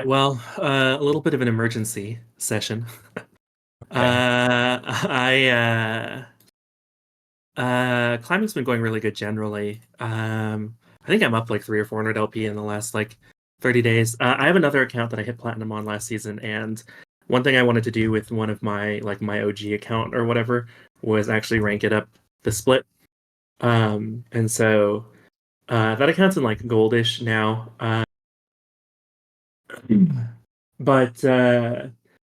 right. Well, a little bit of an emergency session. Okay. Climbing's been going really good generally. I think I'm up like 3 or 400 LP in the last like 30 days. I have another account that I hit platinum on last season, and one thing I wanted to do with one of my like my OG account or whatever was actually rank it up the split. And so that account's in like goldish now. But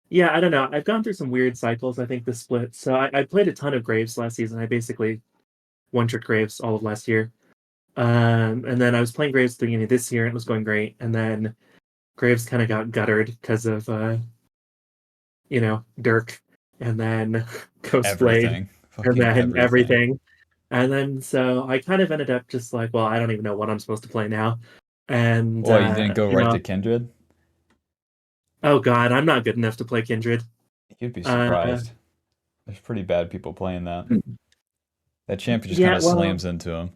yeah, I don't know. I've gone through some weird cycles, I think, the split. So I played a ton of Graves last season. I basically one-trick Graves all of last year. And then I was playing Graves at the beginning of this year, and it was going great. And then Graves kind of got guttered because of, Dirk, and then Ghostblade, Everything. and Fucking then everything. everything. And then so I kind of ended up just like, well, I don't even know what I'm supposed to play now. And, Well, you didn't go right to Kindred? oh God, I'm not good enough to play Kindred. You'd be Uh, surprised. There's pretty bad people playing that. That champion just kind yeah, of well, slams into him.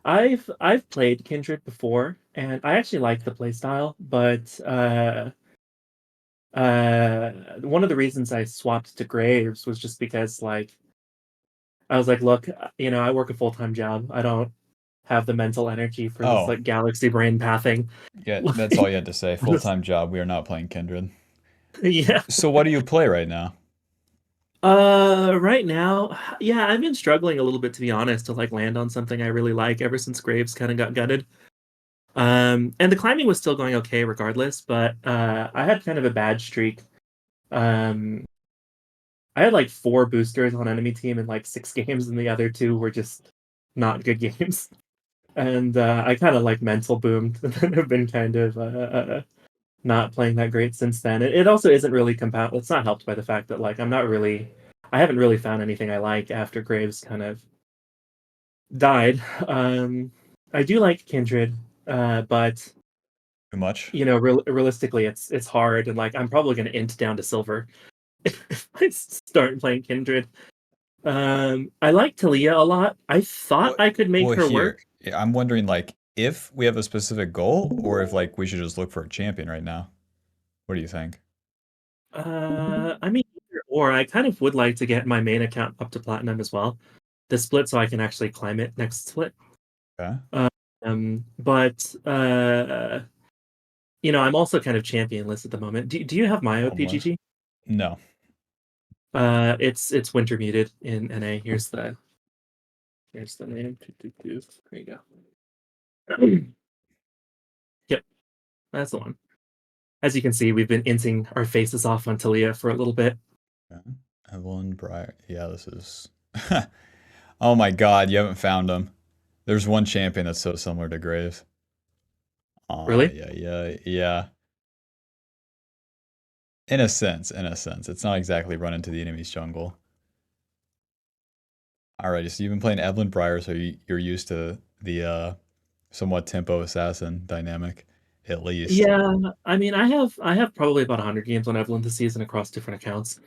I've played Kindred before, and I actually like the playstyle, but one of the reasons I swapped to Graves was just because like I was like, look, I work a full-time job. I don't have the mental energy for this Oh, like galaxy brain pathing. yeah, that's all Like, you had to say. just, Full-time job. We are not playing Kindred. yeah. So what do you play right now? Right now, yeah, I've been struggling a little bit to be honest to like land on something I really like ever since Graves kind of got gutted. And the climbing was still going okay regardless, but I had kind of a bad streak. Um, I had like 4 boosters on enemy team in like 6 games, and the other 2 were just not good games. And I kind of like mental boomed, and then have been kind of not playing that great since then. It also isn't really compound. It's not helped by the fact that like I haven't really found anything I like after Graves kind of died. I do like Kindred, but Too much? realistically, it's hard, and like I'm probably going to int down to silver if I start playing Kindred. I like Talia a lot. I thought Well, I could make well, her here, work. yeah, I'm wondering like if we have a specific goal or if like we should just look for a champion right now. What do you think? I mean, either or I kind of would like to get my main account up to platinum as well, the split, so I can actually climb it next split. Okay. But I'm also kind of championless at the moment. Do you have my Homeless? OPGG? No. It's winter muted in NA. Here's the name. There you go. Yep, that's the one. As you can see, we've been inting our faces off on Talia for a little bit. Okay. Evelyn Breyer. Yeah, this is. Oh my God, you haven't found him. There's one champion that's so similar to Graves. Oh, Really? yeah, yeah, yeah. In a sense, in a sense. It's not exactly run into the enemy's jungle. Alrighty, so you've been playing Evelyn Breyer, so you're used to the somewhat tempo assassin dynamic, at least. Yeah, I mean, I have probably about 100 games on Evelyn this season across different accounts.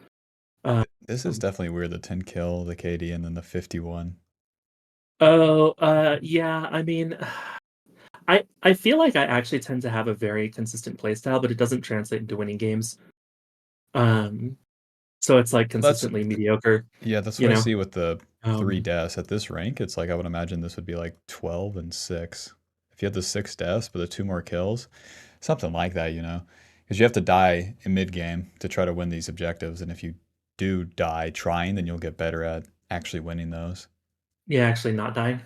Um, This is definitely weird, the 10 kill, the KD, and then the 51. oh, yeah, I mean, I feel like I actually tend to have a very consistent playstyle, but it doesn't translate into winning games. Um, so it's like That's consistently mediocre, Yeah, that's you what I know. see with the 3 Um, deaths at this rank. It's like I would imagine this would be like 12 and 6. If you had the 6 deaths but the 2 more kills, something like that, you know? Because you have to die in mid game to try to win these objectives, and if you do die trying, then you'll get better at actually winning those. yeah, actually not dying.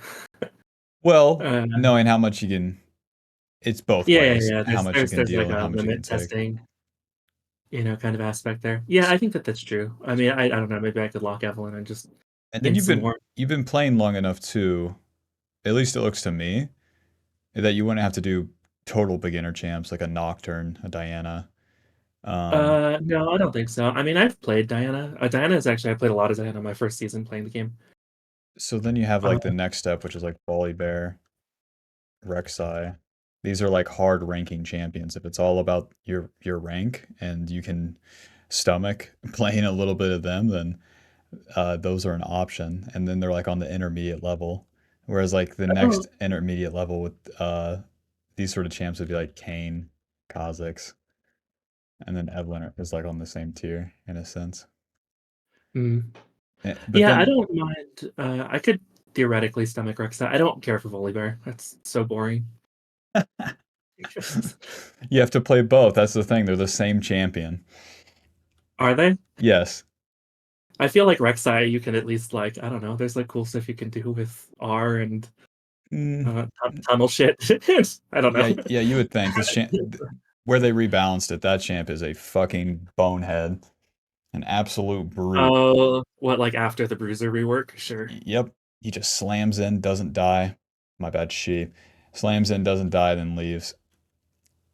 Well, Uh, knowing how much you can, it's both yeah, yeah, ways, yeah. how There's much you there's can there's deal like and a how much you can limit take. testing, kind of aspect there. Yeah, I think that that's true. I mean, I don't know. Maybe I could lock Evelyn and just And then int some more. you've been playing long enough too, at least it looks to me, that you wouldn't have to do total beginner champs like a Nocturne, a Diana. Um, No, I don't think so. I mean, I've played Diana. Diana is actually I played a lot of Diana my first season playing the game. so then you have Uh, like the next step, which is like Brawly Bear, Rek'Sai. These are like hard ranking champions. If it's all about your rank and you can stomach playing a little bit of them, then those are an option. And then they're like on the intermediate level. Whereas like the oh, next intermediate level with these sort of champs would be like Kayn, Kazakhs, and then Evelyn is like on the same tier in a sense. Mm. But Yeah, I then don't mind. I could theoretically stomach Rek'Sai. I don't care for Volibear. That's so boring. you have to play both. That's the thing. They're the same champion. Are they? Yes. I feel like Rek'Sai, you can at least like, I don't know, there's like cool stuff you can do with R and Mm, tunnel shit. I don't yeah, know. yeah, you would think this where they rebalanced it, that champ is a fucking bonehead, an absolute brute. Oh, what, like after the Bruiser rework? Sure. Yep, he just slams in, doesn't die. My bad, she slams in, doesn't die, then leaves.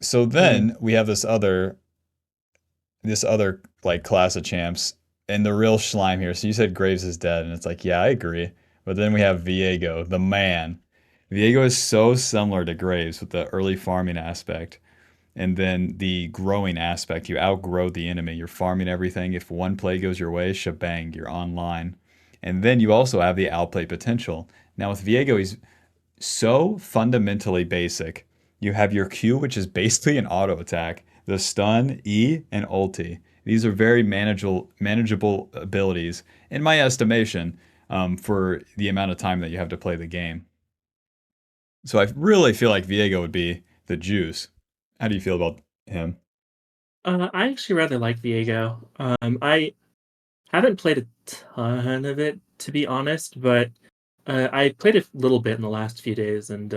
So Mm. then we have this other like class of champs and the real slime here. So you said Graves is dead, and it's like, yeah, I agree. But then we have Viego, the man. Viego is so similar to Graves with the early farming aspect. And then the growing aspect, you outgrow the enemy. You're farming everything. If one play goes your way, shebang, you're online. And then you also have the outplay potential. Now with Viego, he's so fundamentally basic. You have your Q, which is basically an auto attack, the stun, E, and ulti. These are very manageable abilities, in my estimation, for the amount of time that you have to play the game. So I really feel like Viego would be the juice. How do you feel about him? I actually rather like Viego. I haven't played a ton of it, to be honest, but I played a little bit in the last few days, and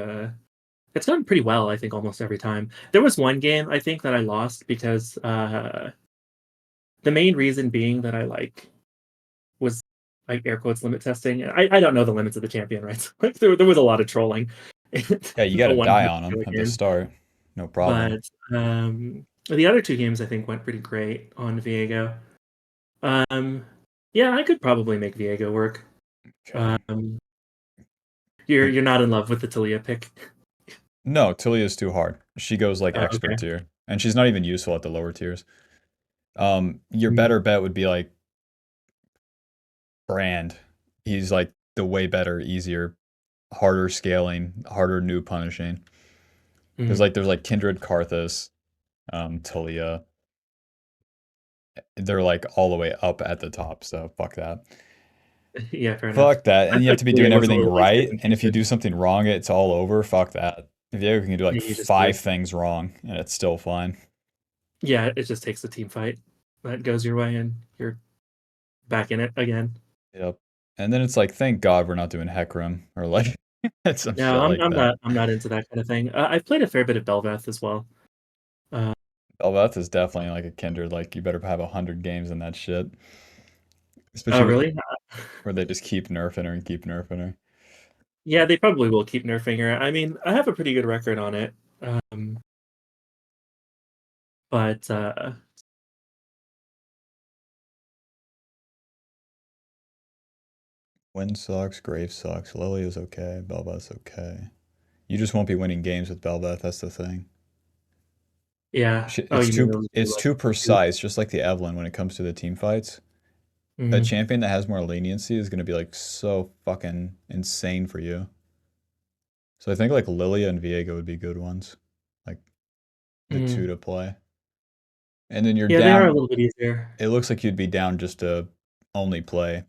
it's gone pretty well, I think, almost every time. There was one game, I think, that I lost because the main reason being that I was like air quotes limit testing. I don't know the limits of the champion, right? Like there was a lot of trolling in Yeah, you got the to one die on him particular at the game. start. No problem. But the other two games I think went pretty great on Viego. Um, yeah, I could probably make Viego work. Okay. Um, you're not in love with the Talia pick. No, Talia's too hard. She goes like Oh, expert okay. tier, and she's not even useful at the lower tiers. Your Mm, better bet would be like Brand. He's like the way better, easier, harder scaling, harder new punishing. Because mm. like there's like Kindred, Karthus, Talia. They're like all the way up at the top. So fuck that. Yeah, fair enough. Fuck that. I And you have thought to be Talia doing was a everything little easier right. than And if you Kindred. do something wrong, it's all over. Fuck that. Viego can do like You just lose. 5 things wrong, and it's still fine. Yeah, it just takes a team fight that goes your way, and you're back in it again. Yep. And then it's like, thank God we're not doing Hecarim or like some No, shit I'm like I'm that. not I'm not into that kind of thing. I've played a fair bit of Bel'Veth as well. Uh, Bel'Veth is definitely like a kindred. Like you better have 100 games in that shit. oh, Especially really? where they just keep nerfing her and keep nerfing her. Yeah, they probably will keep nerfing her. I mean, I have a pretty good record on it, but Wind sucks, Grave sucks, Lily is okay, Bel'Veth's okay. You just won't be winning games with Bel'Veth, that's the thing. yeah. Oh, It's you mean too those be it's like too two? precise, just like the Evelynn when it comes to the team fights. A Mm, champion that has more leniency is gonna be like so fucking insane for you. So I think like Lilia and Viego would be good ones. Like the two mm. to play. And then you're Yeah, they are a down. little bit easier. It looks like you'd be down just to only play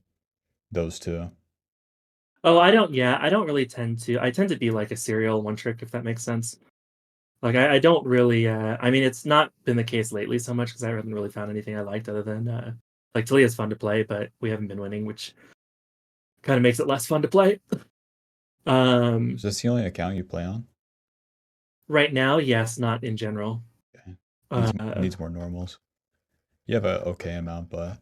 those two. Oh, I don't. Yeah, I don't really tend to. I tend to be like a serial one trick, if that makes sense. Like I don't really. I mean, it's not been the case lately so much because I haven't really found anything I liked other than like Talia's fun to play, but we haven't been winning, which kind of makes it less fun to play. Is Um, this the only account you play on? right now, yes, not in general. Okay. Uh, Needs more normals. You have a okay amount, but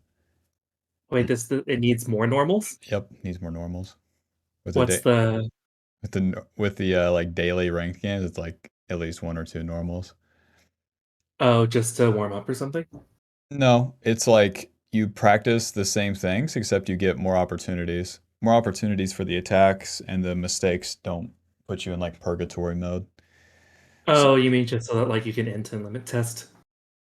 wait, it needs more normals. yep, needs more normals. With the What's day the with the like daily ranked games, it's like at least one or two normals. oh, just to warm up or something? No, it's like you practice the same things except you get more opportunities. More opportunities for the attacks and the mistakes don't put you in like purgatory mode. So, Oh, you mean just so that like you can int and limit test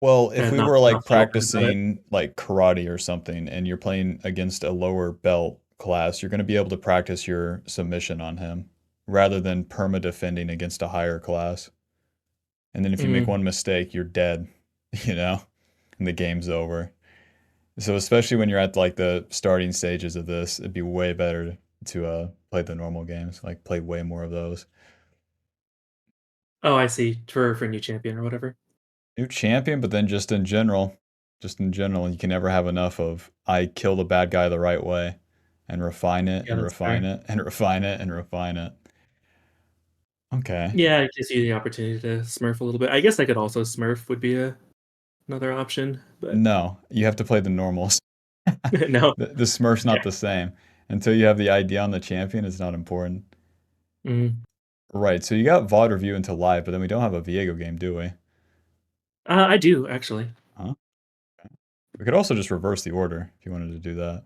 well, if and we were not like feel bad about it? practicing like karate or something and you're playing against a lower belt class, you're going to be able to practice your submission on him rather than perma defending against a higher class. And then if you make Mm. one mistake, you're dead, you know, and the game's over. So especially when you're at like the starting stages of this, it'd be way better to play the normal games, like play way more of those. Oh, I see. For new champion or whatever. New champion, but then just in general, you can never have enough of I kill the bad guy the right way and refine it Yeah, and that's refine fair. it and refine it and refine it. Okay. Yeah, it gives you the opportunity to smurf a little bit. I guess I could also smurf would be another option, but No, you have to play the normals. no. The Smurf's Okay. not the same. Until you have the ID on the champion, it's not important. Mm. Right, so you got VOD review into live, but then we don't have a Viego game, do we? I do actually. Huh? We could also just reverse the order if you wanted to do that.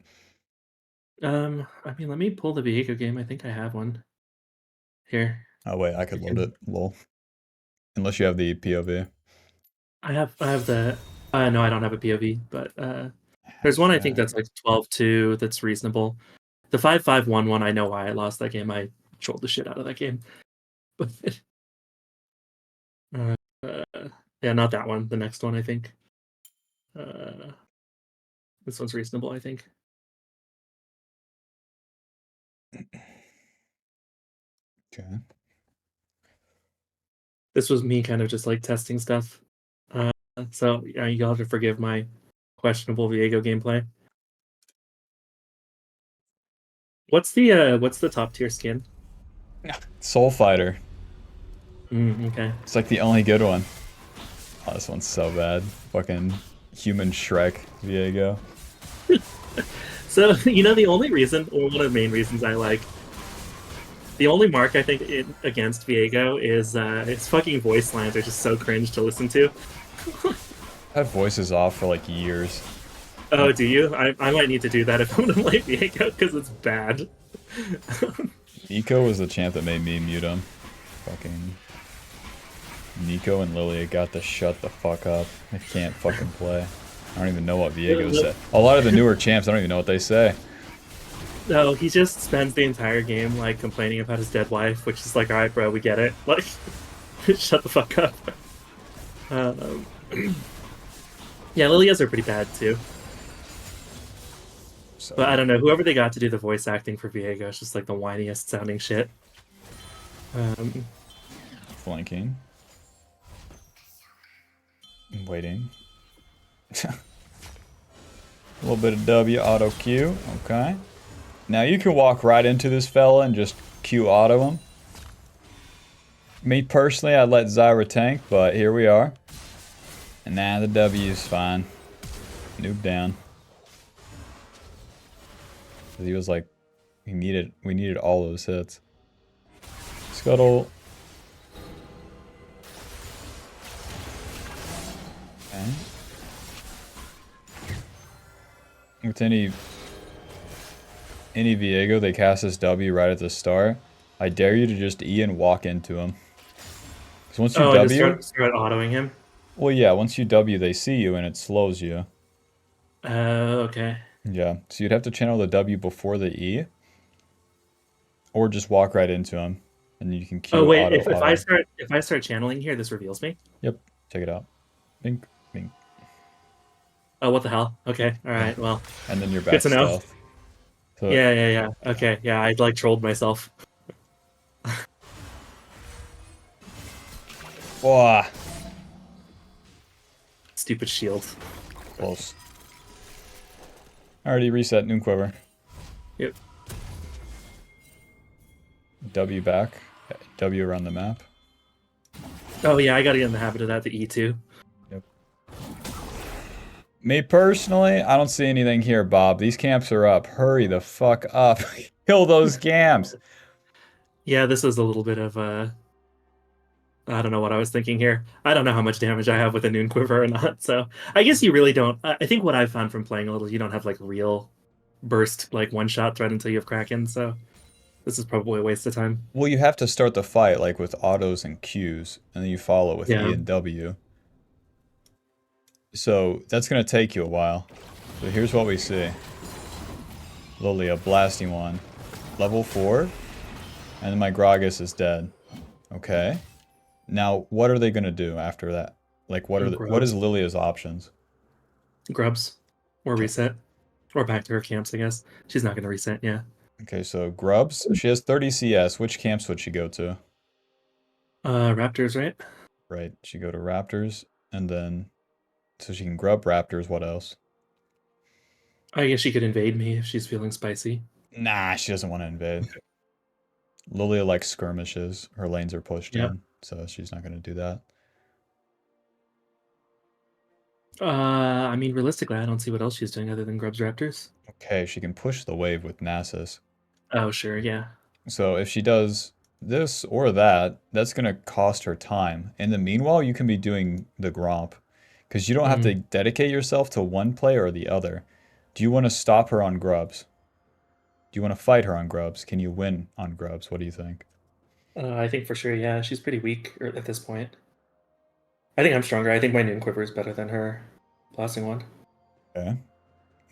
I mean, let me pull the Viego game. I think I have one here. Oh wait, I You could load can. it. Lol. Unless you have the POV. I have the. No, I don't have a POV, but there's one I think Hashtag. that's like 12-2 that's reasonable. The 5-5-1 one, I know why I lost that game. I trolled the shit out of that game. But uh, yeah, not that one. The next one, I think. Uh, this one's reasonable, I think. Okay. This was me kind of just like testing stuff. Uh, so yeah, you'll have to forgive my questionable Viego gameplay. What's the top tier skin? Soul Fighter. Okay. It's like the only good one. Oh, this one's so bad. Fucking human Shrek, Viego. So the only reason, or one of the main reasons I like, the only mark I think against Viego is its fucking voice lines are just so cringe to listen to. I had voices off for like years. Oh, do you? I might need to do that if I'm gonna play Viego because it's bad. Nico was the champ that made me mute him. Fucking Nico and Lilia got to shut the fuck up. They can't fucking play. I don't even know what Viego said. A lot of the newer champs, I don't even know what they say. No, he just spends the entire game like complaining about his dead wife, which is like, all right, bro, we get it. Like, shut the fuck up. Um, yeah, Lilias are pretty bad too. So, But I don't know. Whoever they got to do the voice acting for Viego is just like the whiniest sounding shit. flanking. Waiting. A little bit of W auto Q. Okay. Now you can walk right into this fella and just Q auto him. Me personally, I'd let Zyra tank, but here we are. And now the W is fine. Noob down. He was like, we needed all those hits. Scuttle. Okay. With any Viego, they cast this W right at the start. I dare you to just E and walk into him. Because once you Oh, and W, just start autoing him. well, yeah, once you W, they see you and it slows you. Okay. Yeah, so you'd have to channel the W before the E, or just walk right into him, and you can Oh Q wait, auto if I auto. start channeling here, this reveals me. Yep, check it out. Bink, bink. Oh, what the hell? Okay, all right. Well, And then you're good back to know. stealth. So, Yeah. Okay, yeah, I like trolled myself. whoa, Stupid shield. close. Already reset Noon Quiver. Yep. W back. W around the map. Oh yeah, I gotta get in the habit of that. The E2. Yep. Me personally, I don't see anything here, Bob. These camps are up. Hurry the fuck up. Kill those camps. Yeah, this was a little bit of I don't know what I was thinking here. I don't know how much damage I have with a Noon Quiver or not. So I guess you really don't. I think what I've found from playing a little, you don't have like real burst, like one shot threat until you have Kraken. So this is probably a waste of time. Well, you have to start the fight like with autos and Qs, and then you follow with E Yeah. and W. So that's gonna take you a while. So here's what we see. Lilia blasting one. Level 4. And then my Gragas is dead. Okay. Now, what are they gonna do after that? Like, what is Grubs. Lilia's options? Grubs. Or Okay. reset. Or back to her camps, I guess. She's not gonna reset, yeah. Okay, so Grubs. She has 30 CS. Which camps would she go to? Raptors, right? Right. She go to Raptors, and then so she can grub Raptors. What else? I guess she could invade me if she's feeling spicy. Nah, she doesn't want to invade. Lilia likes skirmishes. Her lanes are pushed Yep. in, so she's not gonna do that. I mean, realistically, I don't see what else she's doing other than Grubs Raptors. Okay, she can push the wave with Nasus. Oh, sure, yeah. So if she does this or that, that's going to cost her time. In the meanwhile, you can be doing the Gromp because you don't have to Mm. dedicate yourself to one play or the other. Do you want to stop her on Grubs? Do you want to fight her on Grubs? Can you win on Grubs? What do you think? I think for sure, yeah. She's pretty weak at this point. I think I'm stronger. I think my Noon Quiver is better than her blasting one. Okay,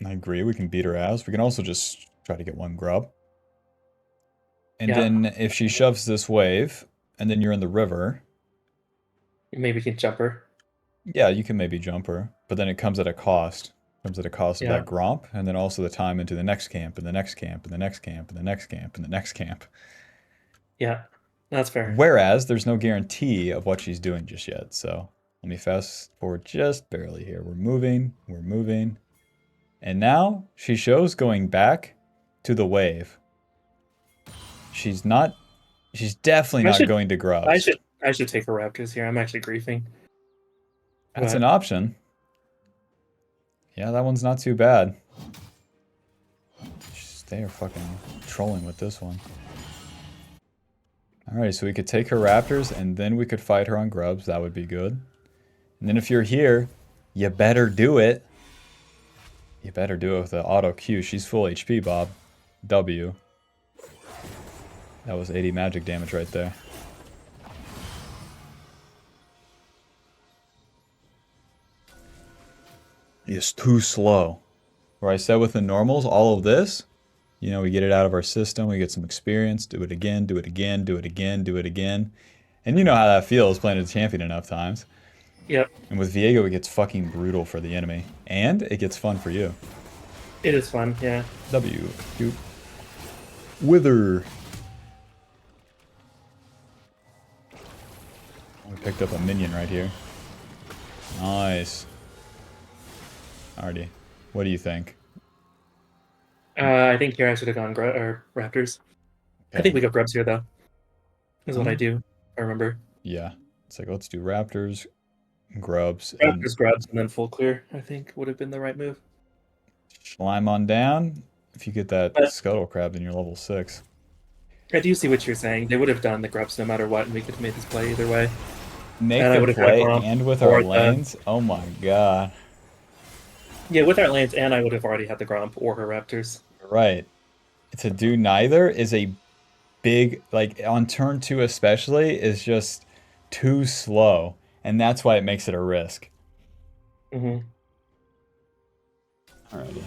I agree. We can beat her ass. We can also just try to get one Grub. And Yeah, then if she shoves this wave, and then you're in the river, maybe we can jump her. yeah, you can maybe jump her, but then it comes at a cost. It comes at a cost of Yeah, that Gromp, and then also the time into the next camp, and the next camp, and the next camp, and the next camp, and the next camp. yeah. That's fair. Whereas there's no guarantee of what she's doing just yet. So let me fast forward just barely here. We're moving. And now she shows going back to the wave. She's not, she's definitely I not should, going to I Grubs. should, I should take her Raptors here. I'm actually griefing, That's an but option. Yeah, that one's not too bad. They are fucking trolling with this one. Alright, so we could take her Raptors, and then we could fight her on Grubs. That would be good. And then if you're here, you better do it. You better do it with the auto Q. She's full HP, Bob. W. That was 80 magic damage right there. It's too slow. Where I said with the normals, all of this, you know, we get it out of our system, we get some experience, do it again, do it again, do it again, do it again. And you know how that feels playing a champion enough times. yep, And with Viego, it gets fucking brutal for the enemy. And it gets fun for you. it is fun. Yeah, W. Q. Wither. We picked up a minion right here. Nice. Alrighty. What do you think? I think here I should have gone or Raptors. I think Okay. we go Grubs here though. Is what I Huh? do. I remember. Yeah. It's like, let's do Raptors, Grubs, and Raptors Grubs and then full clear. I think would have been the right move. slime on down. If you get that But scuttle crab, then you're level 6. I do see what you're saying. They would have done the Grubs no matter what, and we could have made this play either way. Make And I the would have had a play Gromp and with our or the lanes? Oh my god. yeah with our lanes, and I would have already had the Gromp or her Raptors. You're right. To do neither is a big, like on turn 2 especially, is just too slow. And that's why it makes it a risk. Mm-hmm. Alrighty.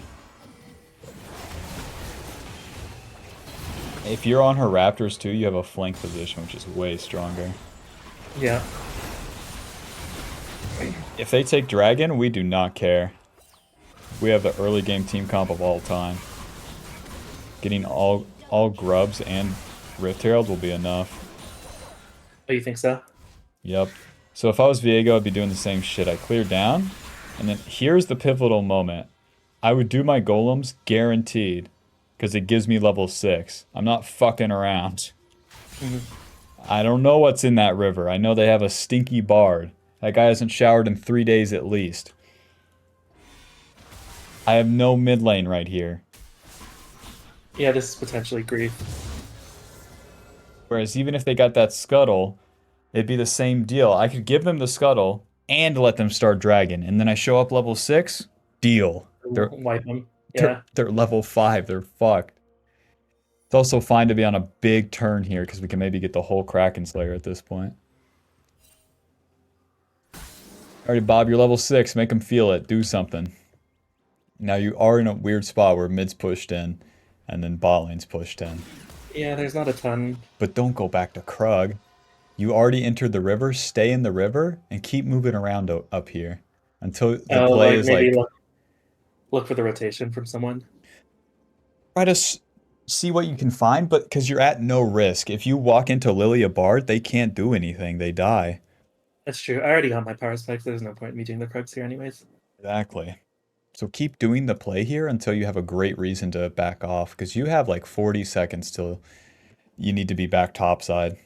If you're on her Raptors too, you have a flank position, which is way stronger. Yeah. If they take Dragon, we do not care. We have the early game team comp of all time. Getting all grubs and Rift Herald will be enough. Oh, you think so? Yep. So if I was Viego, I'd be doing the same shit. I clear down, and then here's the pivotal moment. I would do my golems guaranteed, because it gives me level 6. I'm not fucking around. Mm-hmm. I don't know what's in that river. I know they have a stinky bard. That guy hasn't showered in 3 days at least. I have no mid lane right here. Yeah, this is potentially grief. Whereas even if they got that scuttle, it'd be the same deal. I could give them the scuttle and let them start dragon, and then I show up level 6. Deal. They're Wipe them. they're, Yeah. they're level 5. They're fucked. It's also fine to be on a big turn here because we can maybe get the whole Kraken Slayer at this point. Alright, Bob, you're level 6. Make them feel it. Do something. Now you are in a weird spot where mid's pushed in and then bot lane's pushed in. Yeah, there's not a ton. But don't go back to Krug. You already entered the river. Stay in the river and keep moving around up here until the Oh, play like is maybe like look for the rotation from someone. try to see what you can find, but because you're at no risk. If you walk into Lilia Bard, they can't do anything. They die. That's true. I already got my power spikes. There's no point in me doing the Krugs here anyways. Exactly. So keep doing the play here until you have a great reason to back off, because you have like 40 seconds till you need to be back topside.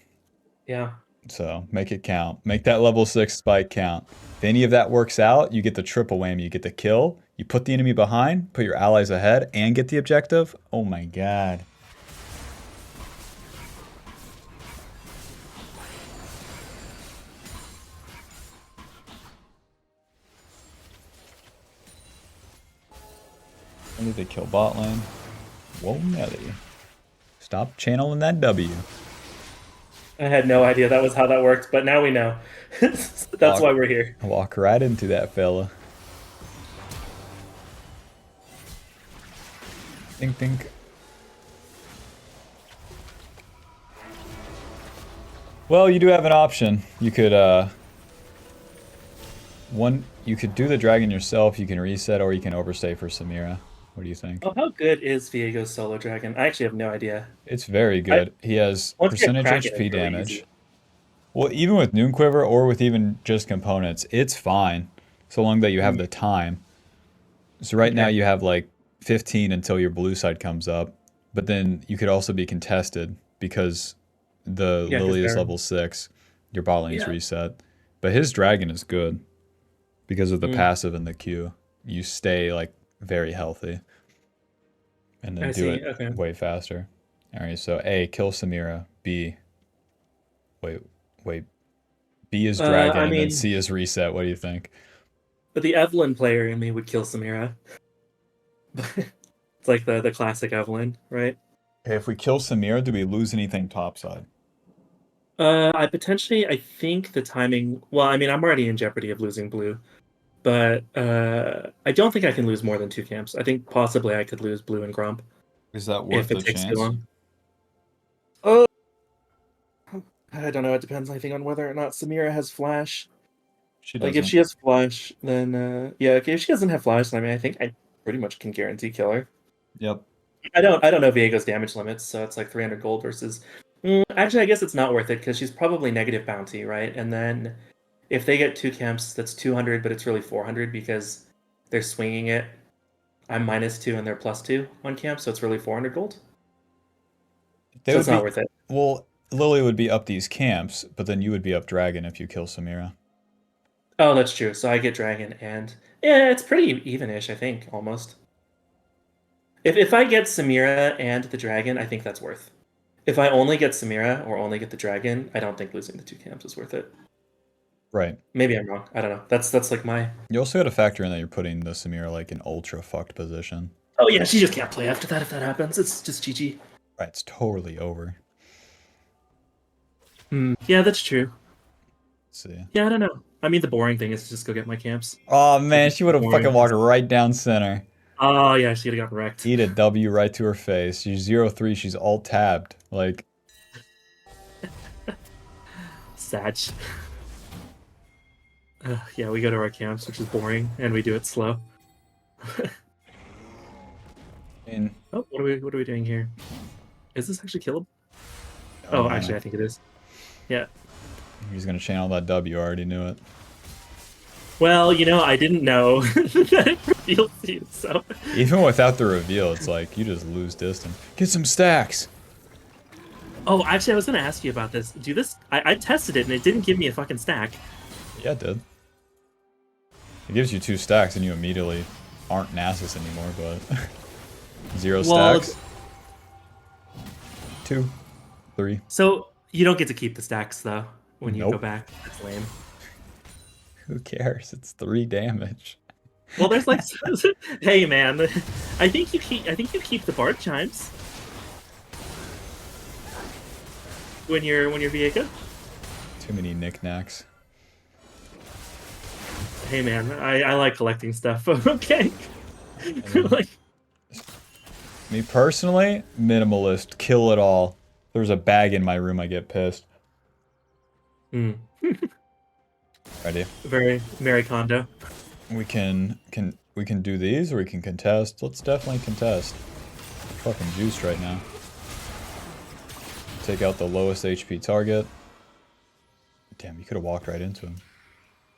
Yeah. So make it count. Make that level 6 spike count. If any of that works out, you get the triple whammy. You get the kill, you put the enemy behind, put your allies ahead, and get the objective. Oh my god. I need to kill bot lane. Whoa, Nelly. Stop channeling that W. I had no idea that was how that worked, but now we know. That's why we're here. Walk right into that fella. Think, think. Well, you do have an option. You could, you could do the dragon yourself, you can reset, or you can overstay for Samira. What do you think? Oh, how good is Viego's solo dragon? I actually have no idea. It's very good. He has Once you get percentage Kraken, HP it's really damage. easy. Well, even with Noon Quiver or with even just components, it's fine. So long that you have the time. So right now Okay. you have like 15 until your blue side comes up. But then you could also be contested because the Yeah, because Lily is they're level 6. Your bot lane's yeah. reset. But his dragon is good because of the Mm, passive and the Q. You stay like very healthy. And then I do see. it Okay. way faster. Alright, so A, kill Samira. B, wait, wait. B is dragon I and then mean, C is reset. What do you think? but the Evelyn player in me would kill Samira. It's like the classic Evelyn, right? Okay, if we kill Samira, do we lose anything topside? I think the timing. Well, I mean, I'm already in jeopardy of losing blue, but I don't think I can lose more than 2 camps. I think possibly I could lose blue and Grump Is that if worth it the takes too chance? long. Oh, I don't know. It depends, I think, on whether or not Samira has flash. She Like, if doesn't. she has flash, then yeah. Okay, if she doesn't have flash, then I mean, I think I pretty much can guarantee kill her. Yep. I don't know Viego's damage limits, so it's like 300 gold versus. Actually, I guess it's not worth it because she's probably negative bounty, right? And then if they get 2 camps, that's 200, but it's really 400 because they're swinging it. I'm -2 and they're +2 on camp, so it's really 400 gold. They So would it's not be. worth it. Well, Lily would be up these camps, but then you would be up dragon if you kill Samira. Oh, that's true. So I get dragon, and yeah, it's pretty even-ish, I think, almost. If I get Samira and the dragon, I think that's worth. If I only get Samira or only get the dragon, I don't think losing the 2 camps is worth it. Right. Maybe I'm wrong. I don't know. That's like my. You also got to factor in that you're putting the Samira like in ultra fucked position. Oh yeah, she just can't play after that if that happens. It's just GG. Right, it's totally over. Yeah, that's true. Let's see. Yeah, I don't know. I mean, the boring thing is to just go get my camps. Oh Like, man, she would have fucking boring. walked right down center. Oh yeah, she'd have gotten wrecked. Eat a W right to her face. She's 0-3, she's alt tabbed. Like, Sad. Yeah, we go to our camps, which is boring, and we do it slow. I mean, Oh, what are we doing here? Is this actually killable? oh, Oh, no. actually, I think it is. Yeah. He's gonna channel that W, I already knew it. Well, you know, I didn't know that it reveals you, so. Even without the reveal, it's like, you just lose distance. Get some stacks! Oh, actually, I was gonna ask you about this. Do this? I tested it and it didn't give me a fucking stack. Yeah, it did. It gives you 2 stacks and you immediately aren't Nasus anymore, but... 0 Well, stacks. 2. 3. so you don't get to keep the stacks though when you go Nope. back. That's lame. Who cares? It's 3 damage. Well, there's like, hey man, I think you keep the bard chimes when you're Viego. Too many knickknacks. Hey man, I like collecting stuff. Okay, like Me personally, minimalist, kill it all. If there's a bag in my room, I get pissed. Mm. Ready? Very Mary Kondo. We can do these or we can contest. Let's definitely contest. Fucking juiced right now. Take out the lowest HP target. Damn, you could have walked right into him.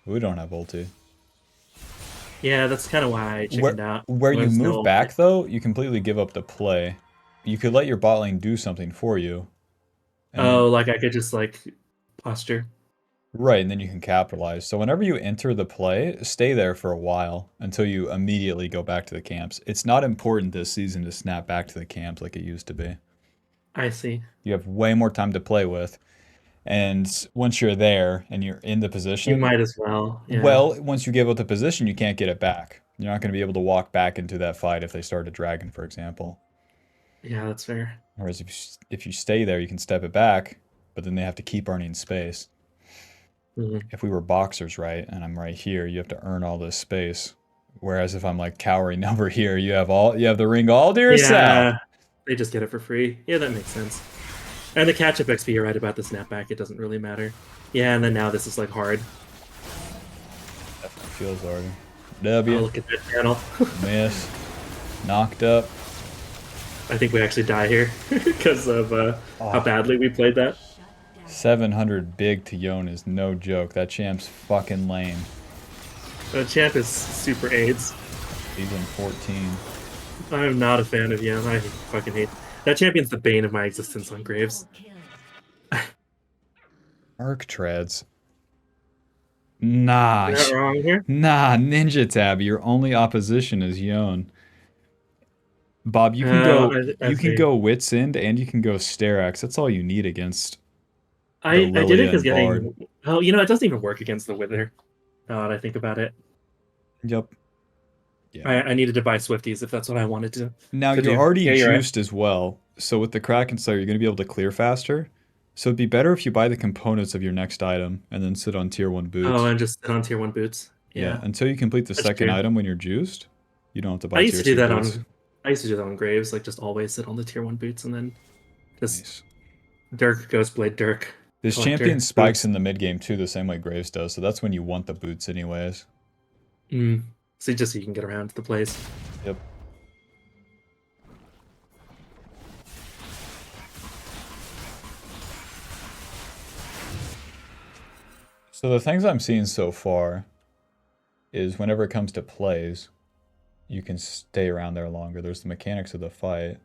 We don't have ulti. Yeah, that's kind of why I chickened out. Where you Was move no back, though, you completely give up the play. You could let your bot lane do something for you. And oh, then, like I could just like posture. right, and then you can capitalize. So whenever you enter the play, stay there for a while until you immediately go back to the camps. It's not important this season to snap back to the camps like it used to be. I see. You have way more time to play with. And once you're there and you're in the You position, might as well. Yeah. well, once you give up the position, you can't get it back. You're not going to be able to walk back into that fight if they start a dragon, for example. Yeah, that's fair. Whereas if you stay there, you can step it back, but then they have to keep earning space. Mhm. If we were boxers, right, and I'm right here, you have to earn all this space. Whereas if I'm like cowering over here, you have the ring all to yourself. Yeah, they just get it for free. Yeah, that makes sense. And the catch-up XP, you're right about the snapback. It doesn't really matter. Yeah, and then now this is like hard. Definitely feels harder. Oh, W. look at that panel. Miss. Knocked up. I think we actually die here because of how badly we played that. 700 big to Yon is no joke. That champ's fucking lame. The champ is super AIDS. Season 14. I'm not a fan of Yam. I fucking hate that champion's the bane of my existence on Graves. Arc treads. Nah. Am I not wrong here? Nah, Ninja Tab. Your only opposition is Yon. Bob, you can go I see. Wits End and you can go Sterax. That's all you need against I did it Lilia because and Bard. getting. Oh, you know, it doesn't even work against the Wither. Now that I think about it. Yep. Yeah. I needed to buy Swifties if that's what I wanted to. Now to you're do. already Yeah, you're right. juiced as well. So with the Kraken Slayer, you're going to be able to clear faster. So it'd be better if you buy the components of your next item and then sit on tier 1 boots. Oh, and just sit on tier 1 boots. Yeah, until you complete the That's second true. item when you're juiced, you don't have to buy I used to do that boots. I used to do that on Graves, like just always sit on the tier 1 boots and then just Nice. Dirk, Ghostblade, Dirk. This Collector, champion spikes boots. in the mid game too, the same way Graves does. So that's when you want the boots anyways. So just so you can get around to the plays. Yep. So the things I'm seeing so far is whenever it comes to plays, you can stay around there longer. There's the mechanics of the fight,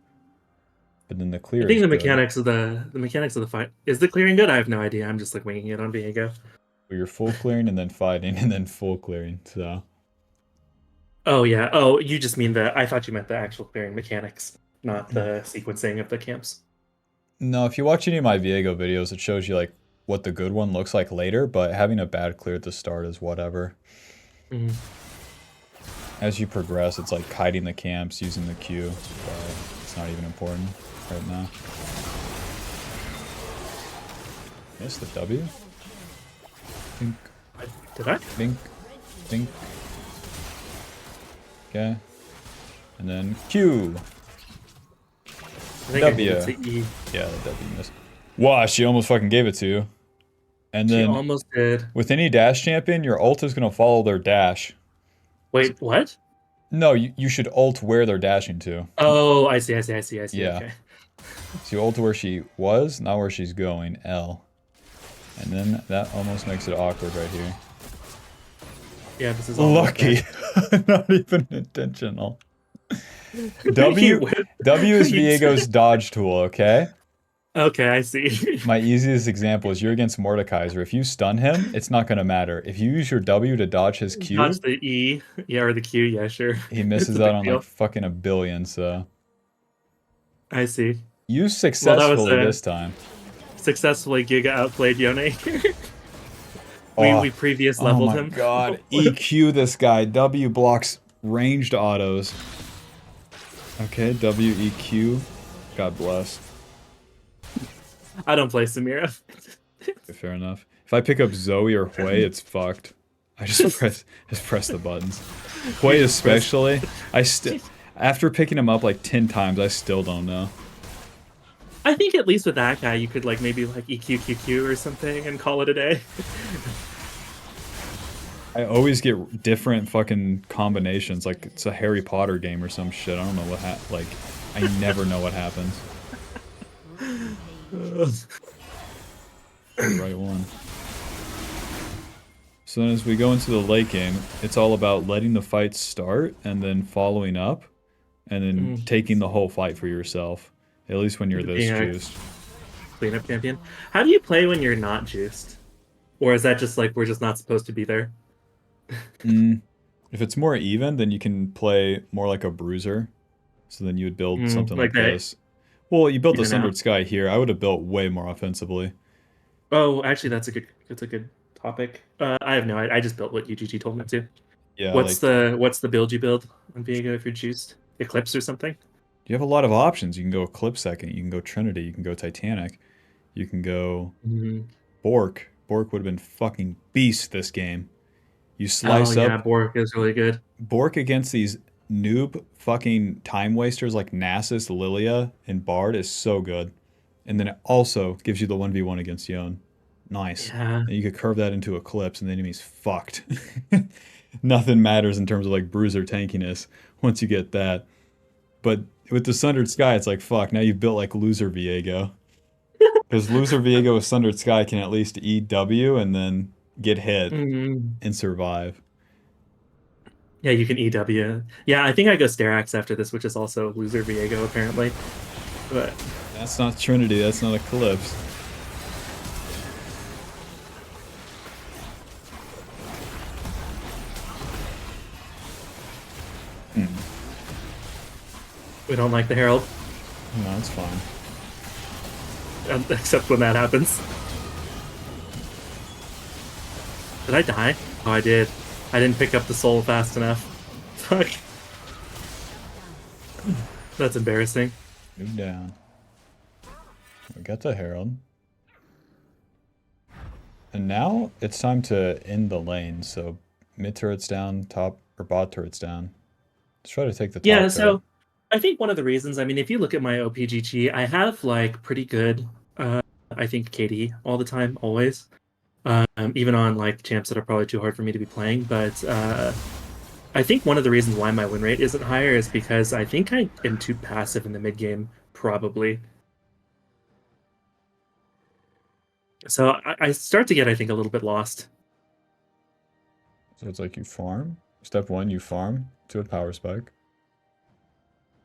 but then the clear. I think is the good. mechanics of the fight is the clearing good. I have no idea. I'm just like winging it on Viego. Where you're full clearing and then fighting and then full clearing. So. Oh yeah. Oh, you just mean I thought you meant the actual clearing mechanics, not the sequencing of the camps. No, if you watch any of my Viego videos, it shows you like what the good one looks like later, but having a bad clear at the start is whatever. As you progress, it's like kiting the camps, using the Q, but it's not even important right now. Missed the W? Think. Did I? Think. Okay. And then Q. I think W. I needed to E. Yeah, the W missed. Wow, she almost fucking gave it to you. And then She almost did. with any dash champion, your ult is going to follow their dash. Wait, what? No, you should ult where they're dashing to. Oh, I see. Yeah. Okay. So you ult to where she was, not where she's going, L. And then that almost makes it awkward right here. Yeah, this is all Lucky. Not even intentional. W is Viego's dodge tool, okay? Okay, I see. My easiest example is you're against Mordekaiser. If you stun him, it's not going to matter. If you use your W to dodge his Q... Dodge the E, yeah, or the Q, yeah, sure. He misses out on like fucking a billion, so... I see. You successfully this time. Successfully Giga outplayed Yone. we previous leveled him. Oh my god. EQ this guy. W blocks ranged autos. Okay, W, EQ. God bless. I don't play Samira. Okay, fair enough. If I pick up Zoe or Hui, it's fucked. I just press the buttons. Hui especially. After picking him up like 10 times, I still don't know. I think at least with that guy, you could like maybe like EQQQ or something and call it a day. I always get different fucking combinations, like it's a Harry Potter game or some shit. I don't know what like, I never know what happens. The right one. So then as we go into the late game, it's all about letting the fight start and then following up and then taking the whole fight for yourself. At least when you're this Being a juiced. cleanup champion. How do you play when you're not juiced? Or is that just like we're just not supposed to be there? If it's more even, then you can play more like a bruiser. So then you would build something Like like that this. Well, you built the even out. Sundered Sky here. I would have built way more offensively. Oh, actually, that's a good topic. I have no. I just built what UGG told me to. Yeah, What's like, the build you build on Viego if you're juiced? Eclipse or something? you have a lot of options. You can go Eclipse second, you can go Trinity, you can go Titanic, you can go Bork. Bork would have been fucking beast this game. You Oh slice yeah, up Bork is really good. Bork against these noob fucking time wasters like Nasus, Lilia, and Bard is so good. And then it also gives you the 1v1 against Yone. Nice. Yeah. And you could curve that into Eclipse and the enemy's fucked. Nothing matters in terms of like bruiser tankiness once you get that. But with the Sundered Sky, it's like, fuck, now you've built like loser Viego. Because loser Viego with Sundered Sky can at least EW and then get hit and survive. Yeah, you can EW. Yeah, I think I go Sterax after this, which is also loser Viego apparently. But That's not Trinity, that's not Eclipse. we don't like the Herald. No, that's fine. Except when that happens. Did I die? Oh, I did. I didn't pick up the soul fast enough. Fuck. That's embarrassing. Move down. We got the Herald. And now it's time to end the lane. So mid turret's down, top or bot turret's down. Let's try to take the top Yeah, turret. so I think one of the reasons, I mean, if you look at my OPGG, I have like pretty good, I think KD all the time, always. Even on like champs that are probably too hard for me to be playing. But I think one of the reasons why my win rate isn't higher is because I think I am too passive in the mid game, probably. So I start to get, I think, a little bit lost. So it's like you farm. Step one, you farm to a power spike.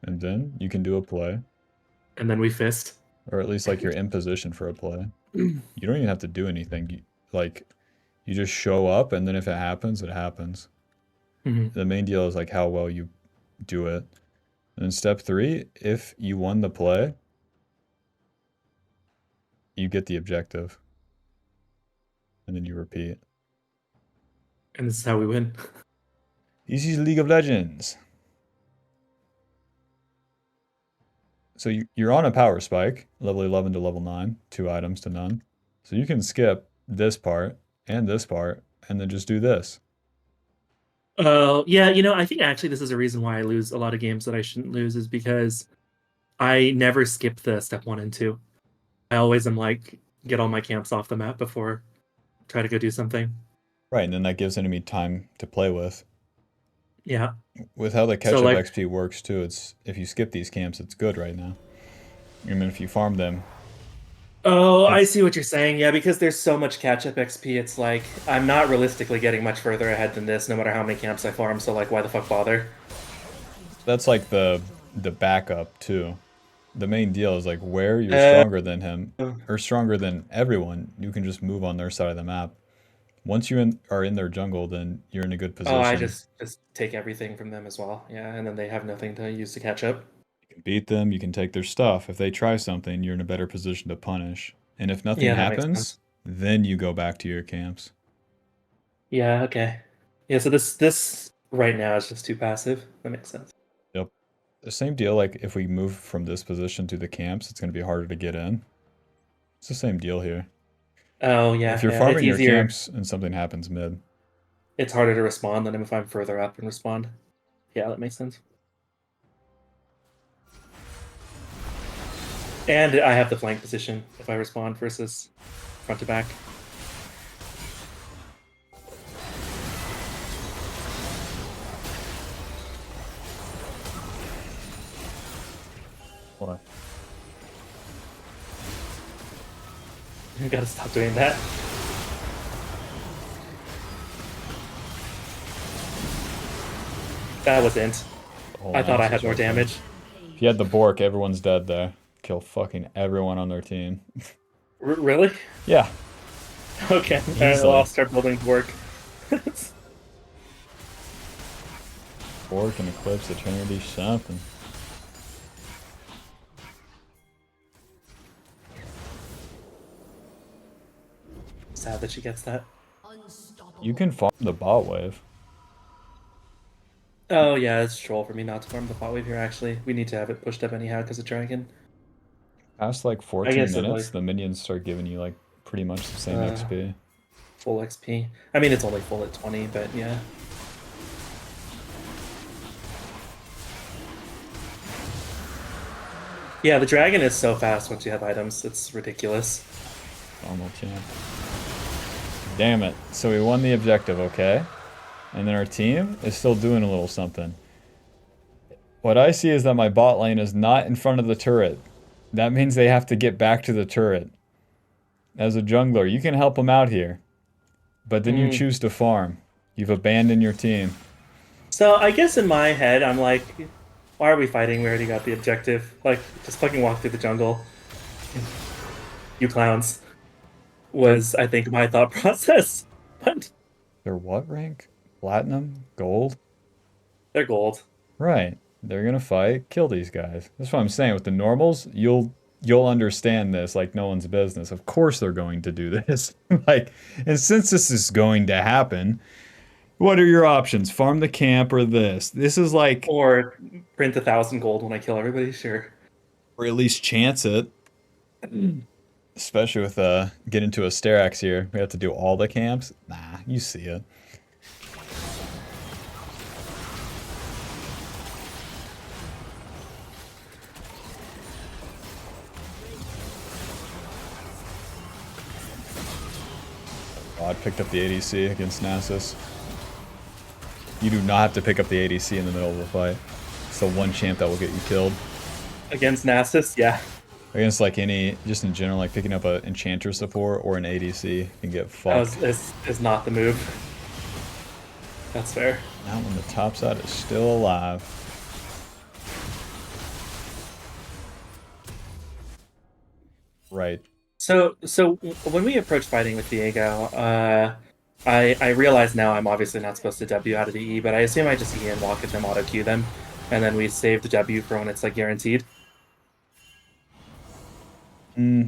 And then you can do a play. And then we fist. Or at least like you're in position for a play. You don't even have to do anything. You just show up and then if it happens, it happens. The main deal is like how well you do it. And then step three, if you won the play, you get the objective. And then you repeat. And this is how we win. This is League of Legends. So you're on a power spike, level 11 to level 9, 2 items to none. So you can skip this part, and then just do this. Oh, yeah, you know, I think actually this is a reason why I lose a lot of games that I shouldn't lose is because I never skip the step 1 and 2. I always am like, get all my camps off the map before try to go do something. Right, and then that gives enemy time to play with. Yeah. With how the So, catch-up like, XP works too, it's if you skip these camps, it's good right now. I mean, if you farm them. oh, I see what you're saying. Yeah, because there's so much catch-up XP, it's like, I'm not realistically getting much further ahead than this, no matter how many camps I farm, so, like, why the fuck bother? That's like the backup too. The main deal is like where you're stronger than him, or stronger than everyone, you can just move on their side of the map. Once you are in their jungle, then you're in a good position. Oh, I just take everything from them as well. Yeah, and then they have nothing to use to catch up. You can beat them, you can take their stuff. If they try something, you're in a better position to punish. And if nothing Yeah, that makes happens, sense. then you go back to your camps. Yeah, okay. Yeah, so this right now is just too passive. That makes sense. Yep. The same deal, like if we move from this position to the camps, it's going to be harder to get in. It's the same deal here. Oh, If yeah, you're yeah. It's farming your easier. camps and something happens mid. It's harder to respond than if I'm further up and respond. Yeah, that makes sense. And I have the flank position if I respond versus front to back. What? You gotta stop doing that. That wasn't. I thought I had more damage. If you had the Bork, everyone's dead there. Kill fucking everyone on their team. Really? Yeah. Okay. Well, I'll start building work. Bork and Eclipse Eternity something. Sad that she gets that. You can farm the bot wave. Oh yeah, it's a troll for me not to farm the bot wave here. Actually, we need to have it pushed up anyhow because of dragon. Past like 14 minutes, the minions start giving you like pretty much the same XP. Full XP. I mean, it's only full at 20, but yeah. Yeah, the dragon is so fast once you have items. It's ridiculous. Normal champ. Damn it. So we won the objective, okay? And then our team is still doing a little something. What I see is that my bot lane is not in front of the turret. That means they have to get back to the turret. As a jungler, you can help them out here. But then you choose to farm. You've abandoned your team. So I guess in my head, I'm like, why are we fighting? We already got the objective. Like, just fucking walk through the jungle. You clowns. Was, I think, my thought process. But they're what rank? Platinum? Gold? They're gold. Right. They're gonna fight, kill these guys. That's what I'm saying. With the normals, you'll understand this like no one's business. Of course they're going to do this. Like, and since this is going to happen, what are your options? Farm the camp or this? This is like... Or print 1,000 gold when I kill everybody, sure. Or at least chance it. Especially with get into a Sterax here. We have to do all the camps. Nah, you see it. I picked up the ADC against Nasus. You do not have to pick up the ADC in the middle of the fight. It's the one champ that will get you killed. Against Nasus, yeah. Against like any, just in general, like picking up an Enchanter support or an ADC can get fucked. That is not the move. That's fair. Now when the top side is still alive. Right. So when we approach fighting with Viego, I realize now I'm obviously not supposed to W out of the E, but I assume I just E and walk at them, auto Q them, and then we save the W for when it's like guaranteed. The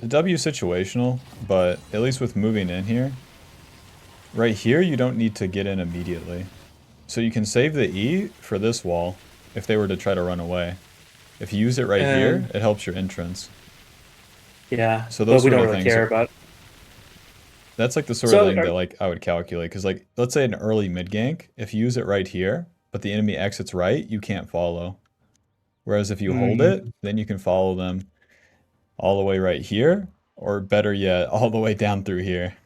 W is situational, but at least with moving in here, right here you don't need to get in immediately. So you can save the E for this wall if they were to try to run away. If you use it right here, it helps your entrance. Yeah, so those but we sort don't of really things care about. That's like the sort of thing that like I would calculate, because like let's say an early mid gank, if you use it right here, but the enemy exits right, you can't follow. Whereas if you hold it, then you can follow them all the way right here, or better yet, all the way down through here.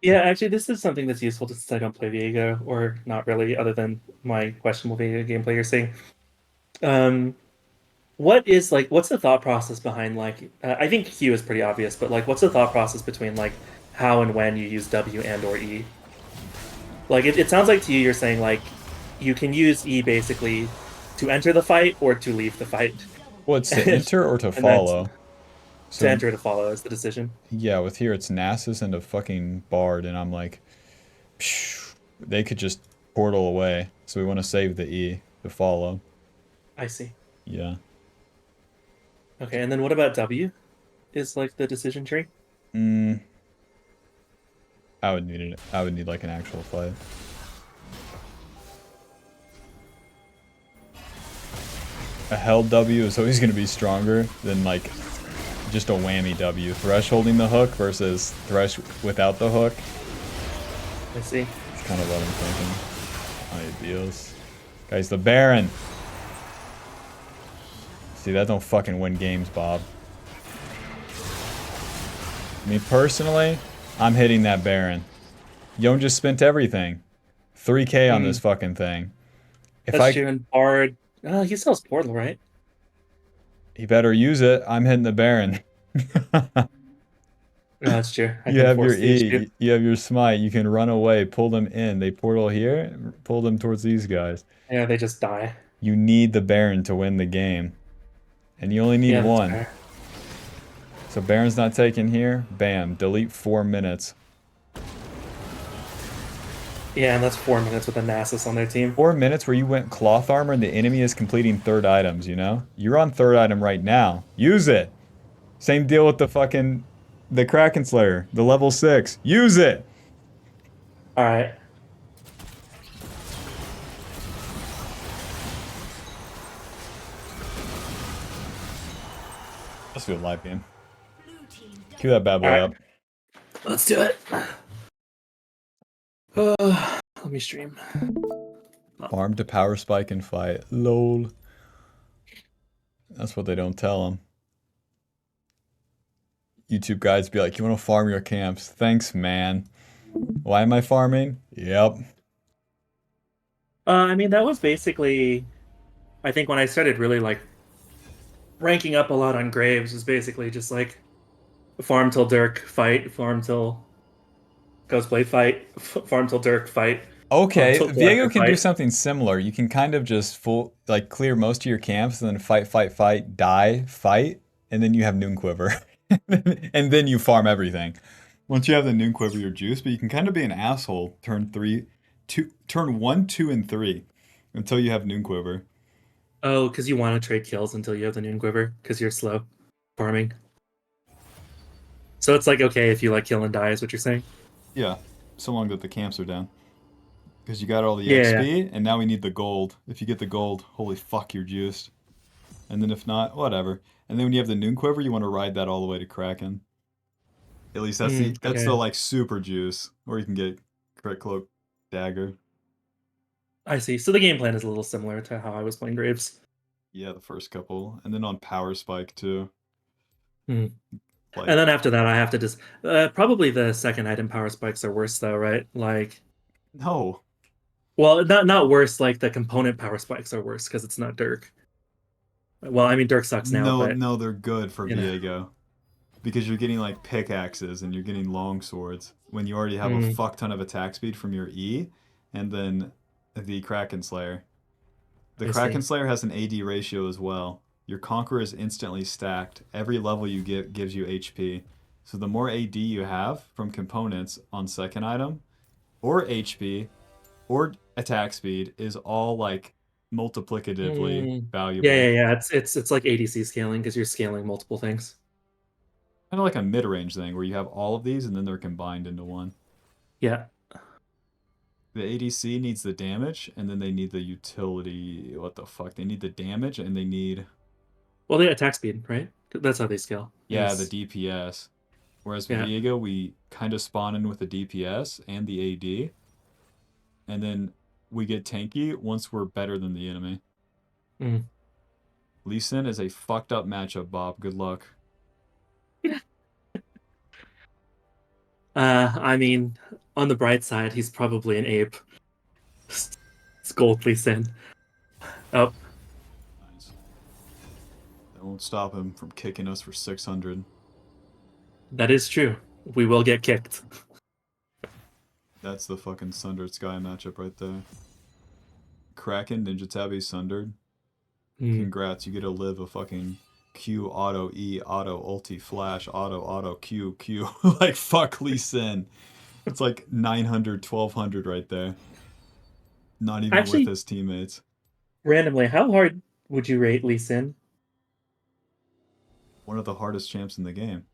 Yeah, actually, this is something that's useful since I don't play Viego, or not really, other than my questionable Viego gameplay you're seeing. What's the thought process behind like? I think Q is pretty obvious, but like, what's the thought process between like how and when you use W and or E? Like, it sounds like to you you're saying like you can use E basically to enter the fight or to leave the fight. Well, it's to enter or to follow. So, to enter or to follow is the decision. Yeah, with here it's Nasus and a fucking Bard, and I'm like, phew, they could just portal away. So we want to save the E to follow. I see. Yeah. Okay, and then what about W? Is like the decision tree? I would need it. I would need like an actual fight. A held W is always going to be stronger than like just a whammy W. Thresh holding the hook versus Thresh without the hook. I see. It's kind of what I'm thinking. Ay Dios. Guys, the Baron. See, that don't fucking win games, Bob. Me personally, I'm hitting that Baron. Yon just spent everything. 3K on this fucking thing. If That's I... true. And Bard, he sells Portal, right? He better use it. I'm hitting the Baron. No, that's true. I You can have your force the issue. E, you have your smite, you can run away, pull them in. They portal here, pull them towards these guys. Yeah, they just die. You need the Baron to win the game. And you only need Yeah, that's one. fair. So Baron's not taken here. Bam. Delete 4 minutes. Yeah, and that's 4 minutes with a Nasus on their team. 4 minutes where you went cloth armor and the enemy is completing third items, you know? You're on third item right now. Use it. Same deal with the Kraken Slayer, the level 6. Use it. All right. Let's do a live game. Cue that bad boy up. Let's do it. Let me stream. Farm to power spike and fight. LOL. That's what they don't tell them. YouTube guys be like, you want to farm your camps? Thanks, man. Why am I farming? Yep. I mean, that was basically, I think when I started really like ranking up a lot on Graves was basically just like farm till Dirk, fight, farm till Ghostblade, fight, farm till Dirk, fight. Okay, Till Viego Collector, can do fight. something similar. You can kind of just clear most of your camps and then fight, die, fight, and then you have Noon Quiver. And then you farm everything. Once you have the Noon Quiver, you're juiced, but you can kind of be an asshole turn 1, 2, and 3 until you have Noon Quiver. Oh, because you want to trade kills until you have the Noon Quiver because you're slow farming. So it's like okay if you like kill and die is what you're saying. Yeah, so long that the camps are down. Because you got all the Yeah, XP, and now we need the gold. If you get the gold, holy fuck, you're juiced. And then if not, whatever. And then when you have the Noon Quiver, you want to ride that all the way to Kraken. At least that's okay. the like super juice. Or you can get Crit Cloak Dagger. I see. So the game plan is a little similar to how I was playing Graves. Yeah, the first couple. And then on Power Spike too. Like, And then after that, I have to just probably the second item power spikes are worse though, right? Like, no. well, not worse. Like the component power spikes are worse because it's not Dirk. Well, I mean Dirk sucks now, but No, they're good for you know. Viego. Because you're getting like pickaxes and you're getting long swords when you already have a fuck ton of attack speed from your E, and then the Kraken Slayer. The Kraken Slayer has an AD ratio as well. Your Conqueror is instantly stacked. Every level you get gives you HP. So the more AD you have from components on second item, or HP, or attack speed is all like multiplicatively valuable. Yeah. It's like ADC scaling because you're scaling multiple things. Kind of like a mid-range thing where you have all of these and then they're combined into one. Yeah. The ADC needs the damage, and then they need the utility. What the fuck? They need the damage, and they need... Well, the attack speed, right? That's how they scale. Yeah, the DPS. Whereas with Viego, we kind of spawn in with the DPS and the AD. And then we get tanky once we're better than the enemy. Lee Sin is a fucked up matchup, Bob. Good luck. I mean, on the bright side, he's probably an ape. It's gold Lee Sin. Oh. Nice. That won't stop him from kicking us for 600. That is true. We will get kicked. That's the fucking Sundered Sky matchup right there. Kraken, Ninja Tabby, Sundered. Congrats, you get to live a fucking Q, auto, E, auto, ulti, flash, auto, Q, Q. Like, fuck Lee Sin. It's like 900, 1200 right there. Not even with his teammates. Randomly, how hard would you rate Lee Sin? One of the hardest champs in the game.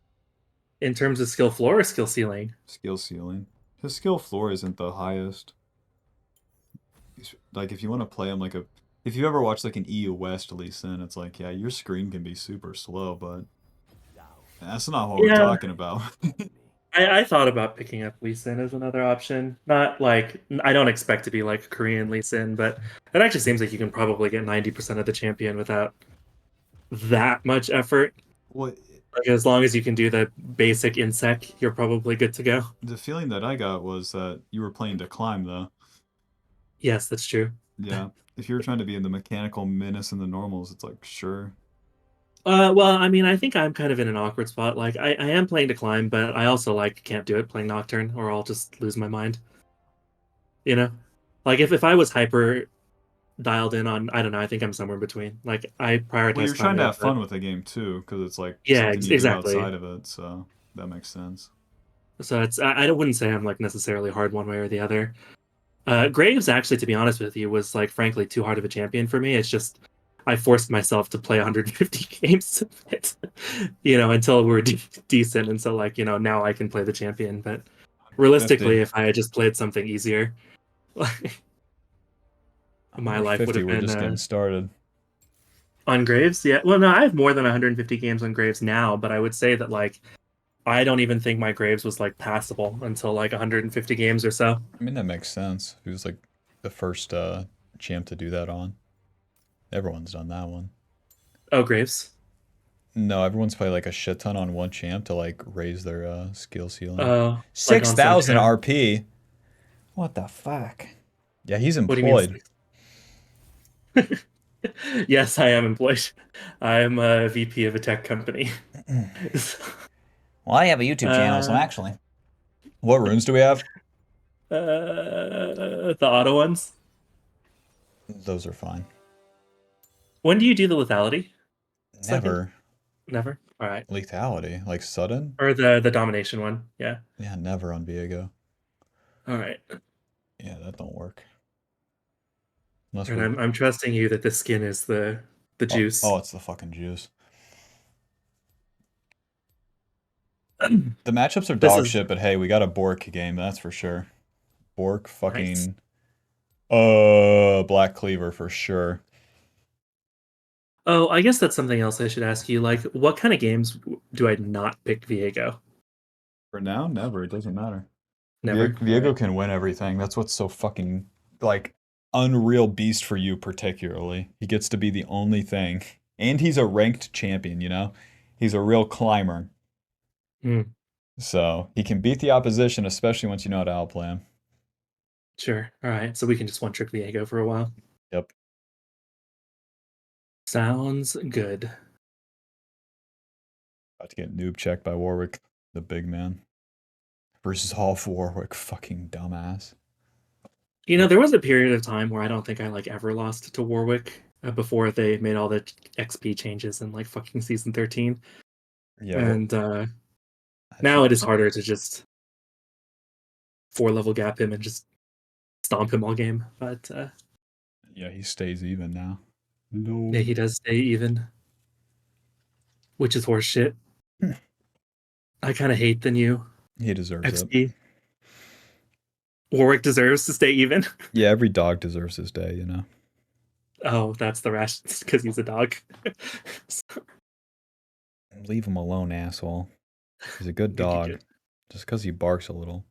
In terms of skill floor or skill ceiling? Skill ceiling. His skill floor isn't the highest. Like, if you want to play him like a... If you ever watched like an EU West Lee Sin, it's like, yeah, your screen can be super slow, but that's not what we're talking about. I thought about picking up Lee Sin as another option. Not like, I don't expect to be like Korean Lee Sin, but it actually seems like you can probably get 90% of the champion without that much effort. What Like as long as you can do the basic insec, you're probably good to go. the feeling that I got was that you were playing to climb though. Yes, that's true. Yeah. If you're trying to be in the mechanical menace and the normals, it's like sure. Well, I mean, I think I'm kind of in an awkward spot. Like, I am playing to climb, but I also like can't do it playing Nocturne, or I'll just lose my mind. You know, like if I was hyper dialed in on, I don't know, I think I'm somewhere in between. Like I Well, you're prioritize trying climbing to up, have but fun with the game too, because it's like yeah, something you do exactly. outside of it, so that makes sense. So it's I wouldn't say I'm like necessarily hard one way or the other. Graves actually, to be honest with you, was like frankly too hard of a champion for me. It's just I forced myself to play 150 games of it, until we're decent, and so like now I can play the champion. But 50. realistically, if I had just played something easier, my life would 150, have we're been just getting started. on Graves. Yeah, well, no, I have more than 150 games on Graves now, but I would say that like I don't even think my Graves was like passable until like 150 games or so. I mean, that makes sense. He was like the first champ to do that on. Everyone's done that one. Oh, Graves. No, everyone's played like a shit ton on one champ to like raise their skill ceiling. Like on some 6,000 champ. RP. What the fuck? Yeah, he's What do you mean? employed. Yes, I am employed. I am a VP of a tech company. Well, I have a YouTube channel, so uh, actually. What runes do we have? the auto ones. Those are fine. When do you do the lethality? Second? Never. Never. All right. Lethality. Like sudden? Or the domination one. Yeah. Yeah, never on Viego. All right. Yeah, that don't work. Unless And we're... I'm trusting you that the skin is the Oh, juice. it's the fucking juice. The matchups are This dog is shit, but hey, we got a Bork game, that's for sure. Bork nice. fucking Black Cleaver for sure. Oh, I guess that's something else I should ask you. Like, what kind of games do I not pick Viego? For now, never. It doesn't matter. Never. All right. Viego can win everything. That's what's so fucking like unreal beast for you particularly. He gets to be the only thing. And he's a ranked champion, you know? He's a real climber. Mm, So he can beat the opposition, especially once you know how to outplay him. sure. All right. So we can just one trick Viego for a while. Yep. Sounds good. About to get noob checked by Warwick, the big man. Versus Hall Warwick, fucking dumbass. There was a period of time where I don't think I like ever lost to Warwick before they made all the XP changes in like fucking season 13. Yeah, well, And I now think it is harder to just 4 level gap him and just stomp him all game. But yeah, he stays even now. yeah, he No. does stay even, which is horseshit. I kind of hate the new He deserves it. XP. Warwick deserves to stay even. Yeah, every dog deserves his day, you know. Oh, that's the rash because he's a dog. Leave him alone, asshole. He's a good Good, good, dog. good. Just because he barks a little.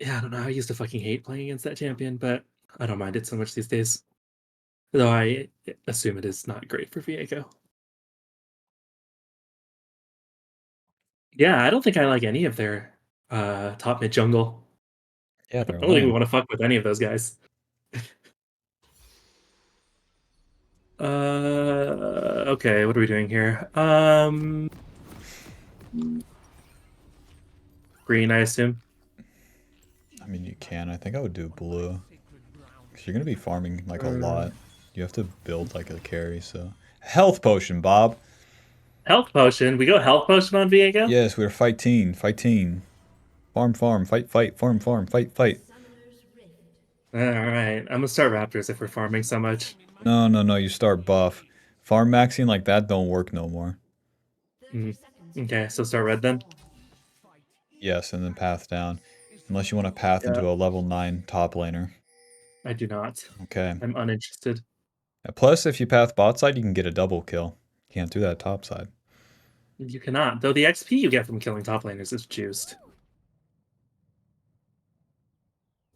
Yeah, I don't know. I used to fucking hate playing against that champion, but I don't mind it so much these days. Though I assume it is not great for Viego. Yeah, I don't think I like any of their top mid jungle. Yeah, I they're don't think we lame. want to fuck with any of those guys. Okay, what are we doing here? Green, I assume. I mean, you can. I think I would do blue. Because you're going to be farming, like, a Uh, lot. You have to build, like, a carry, so... Health potion, Bob! Health potion. We go health potion on Viego? Yes, we're fighting. Fighting. Farm, farm. Fight, fight. Farm, farm. Fight, fight. Alright. I'm gonna start Raptors if we're farming so much. No, no, no. You start buff. Farm maxing like that don't work no more. Mhm. Okay, so start red then. Yes, and then path down. Unless you want to path Yeah, into a level 9 top laner. I do not. Okay. I'm uninterested. Plus, if you path bot side, you can get a double kill. Can't do that top side. You cannot, though the XP you get from killing top laners is juiced.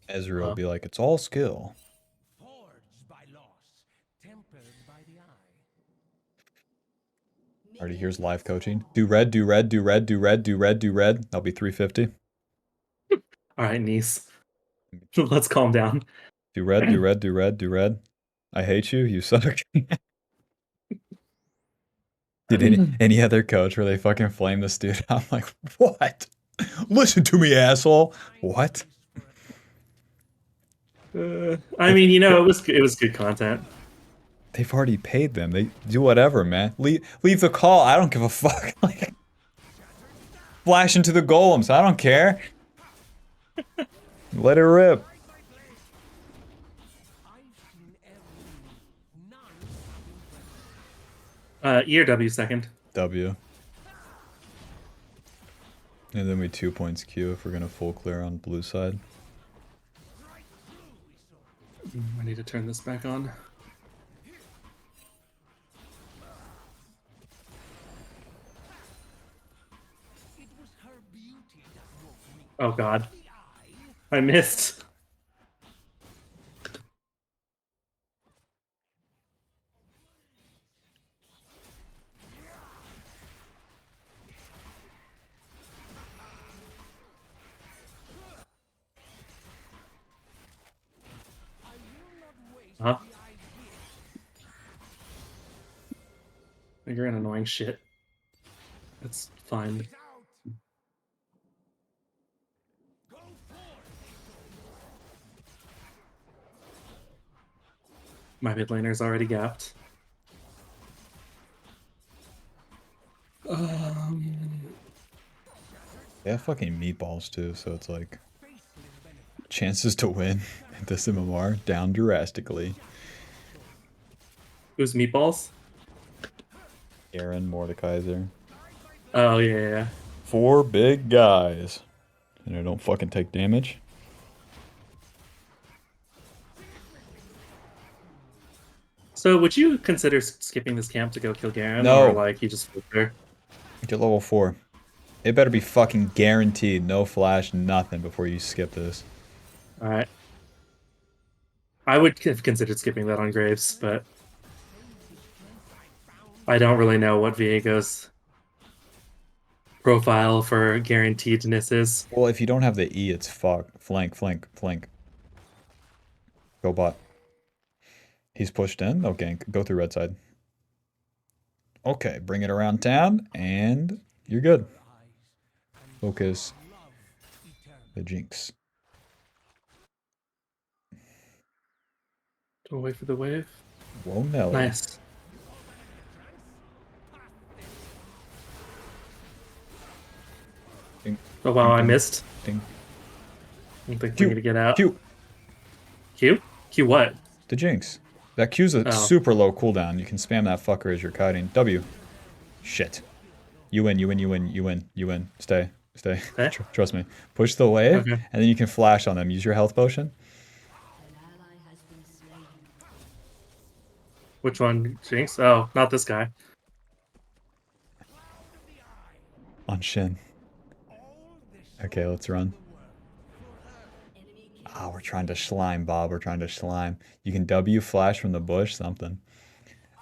Ezreal will Huh. be like, it's all skill. Forged by loss, tempered by the eye. Already here's live coaching. Do red, do red, do red, do red, do red, do red. That'll be 350. All right, niece. Let's calm down. Do red, do red, do red, do red. I hate you, you suck. Did any other coach where they fucking flame this dude? I'm like, what? Listen to me, asshole. What? I mean, it was good content. They've already paid them. They do whatever, man. Leave the call. I don't give a fuck. Like, flash into the golems. I don't care. Let it rip. E or W second. W. And then we 2 points Q if we're gonna full clear on blue side. I need to turn this back on. Oh god. I missed. Huh? You're an annoying shit. That's fine. My mid laner's already gapped. They have fucking meatballs too, so it's like chances to win in this MMR down drastically. Who's meatballs? Aaron Mordekaiser. Oh yeah. 4 big guys. And I don't fucking take damage. So would you consider skipping this camp to go kill Garen? No. Or like you just float there? Get level 4. It better be fucking guaranteed. No flash, nothing before you skip this. Alright. I would have considered skipping that on Graves, but I don't really know what Viego's profile for guaranteedness is. Well, if you don't have the E, it's fuck. Flank, flank, flank. Go bot. He's pushed in. No gank. Go through red side. Okay, bring it around town, and you're good. Focus. The Jinx. Don't wait for the wave. Whoa, Nelly. Nice. Ding, Oh wow, ding, I ding, missed. ding. I don't think we need to get out. Q. Q? Q what? The Jinx. That Q's a super low cooldown. You can spam that fucker as you're kiting. W. Shit. You win, you win, you win, you win, you win. Stay, stay. Okay. Trust me. Push the wave, Okay. and then you can flash on them. Use your health potion. Which one? Jinx? Oh, not this guy. On Shin. Okay, let's run. Ah, we're trying to slime, Bob. We're trying to slime. You can W flash from the bush, something.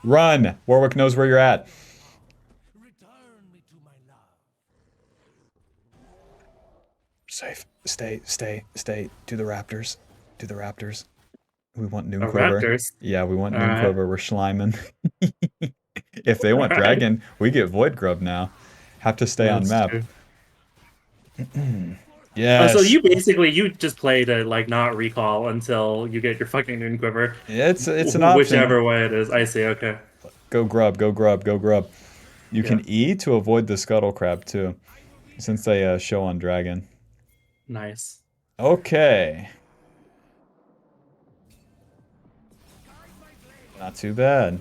Run! Warwick knows where you're at. Safe. Stay, stay, stay. Do the Raptors. Do the Raptors. We want Noon Quiver. Raptors? Yeah, we want All Noon right. Quiver. We're sliming. If they want All right. Dragon, we get Void Grub now. Have to stay on map. Yes. So you just play to like not recall until you get your fucking Noon Quiver. It's an option. Whichever way it is. I see, okay. Go grub, go grub, go grub. You can E to avoid the Scuttle Crab too, since they show on Dragon. Nice. Okay. Not too bad.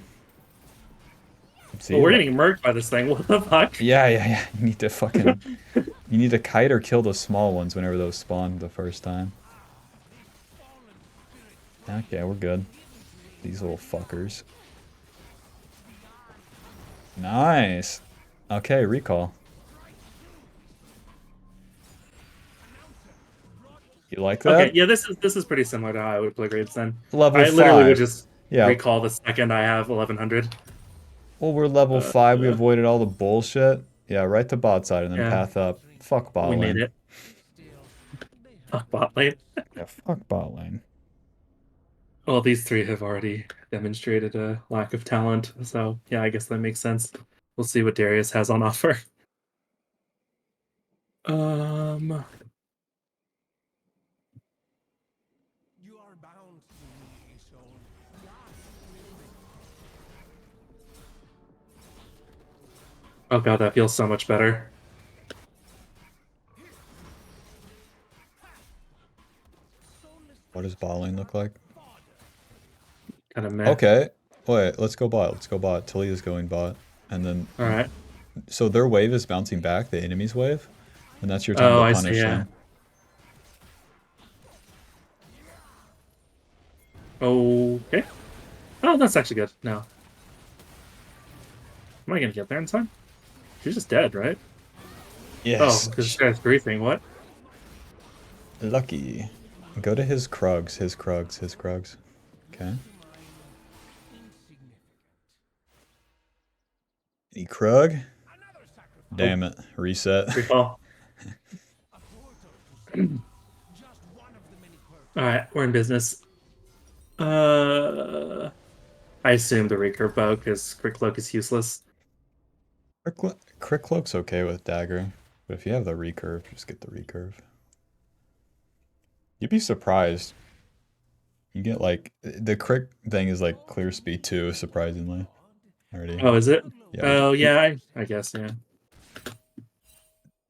Well, we're getting murked by this thing. What the fuck? Yeah. You need to fucking... You need to kite or kill the small ones whenever those spawn the first time. Okay, we're good. These little fuckers. Nice. Okay, recall. You like that? Okay, yeah, this is pretty similar to how I would play Graves then. Level I literally 5. would just Yeah. recall the second I have 1100. Well, we're level 5. We Uh, avoided all the bullshit. Yeah, right to bot side and then yeah, path up. Fuck bot we made lane. it. Fuck bot lane. Yeah, fuck bot lane. Well, these three have already demonstrated a lack of talent, so yeah, I guess that makes sense. We'll see what Darius has on offer. Um, oh god, that feels so much better. What does bot lane look like? Kind of meh. Okay. Wait, let's go bot. Let's go bot. Talia's going bot. And then... All right. So their wave is bouncing back, the enemy's wave. And that's your time Oh, to I see. punish Yeah. them. Okay. Oh, that's actually good. No. Am I gonna get there in time? She's just dead, right? Oh, Yes. because this guy's griefing. What? Lucky. Go to his Krugs. His Krugs. His Krugs. Okay. Any Krug? Damn it. Reset. Recall. All right, we're in business. I assume the recurve bow because quick cloak is useless. Crit Cloak's okay with dagger. But if you have the recurve, just get the recurve. You'd be surprised. You get like the crit thing is like clear speed too, surprisingly. Already. Oh, is it? Yeah, Oh, yeah. I guess. Yeah.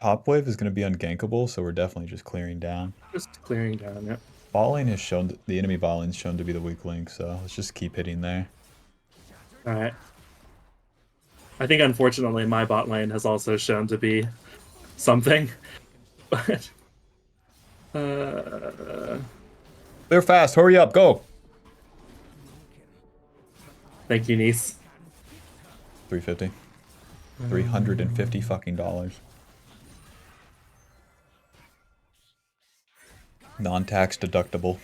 top wave is gonna be ungankable, so we're definitely just clearing down. Just clearing down. Yep. Bot lane has shown the enemy bot lane's shown to be the weak link, so let's just keep hitting there. All right. I think unfortunately my bot lane has also shown to be something, but They're fast. Hurry up. Go. thank you, niece. 350. 350 fucking dollars. Non-tax deductible.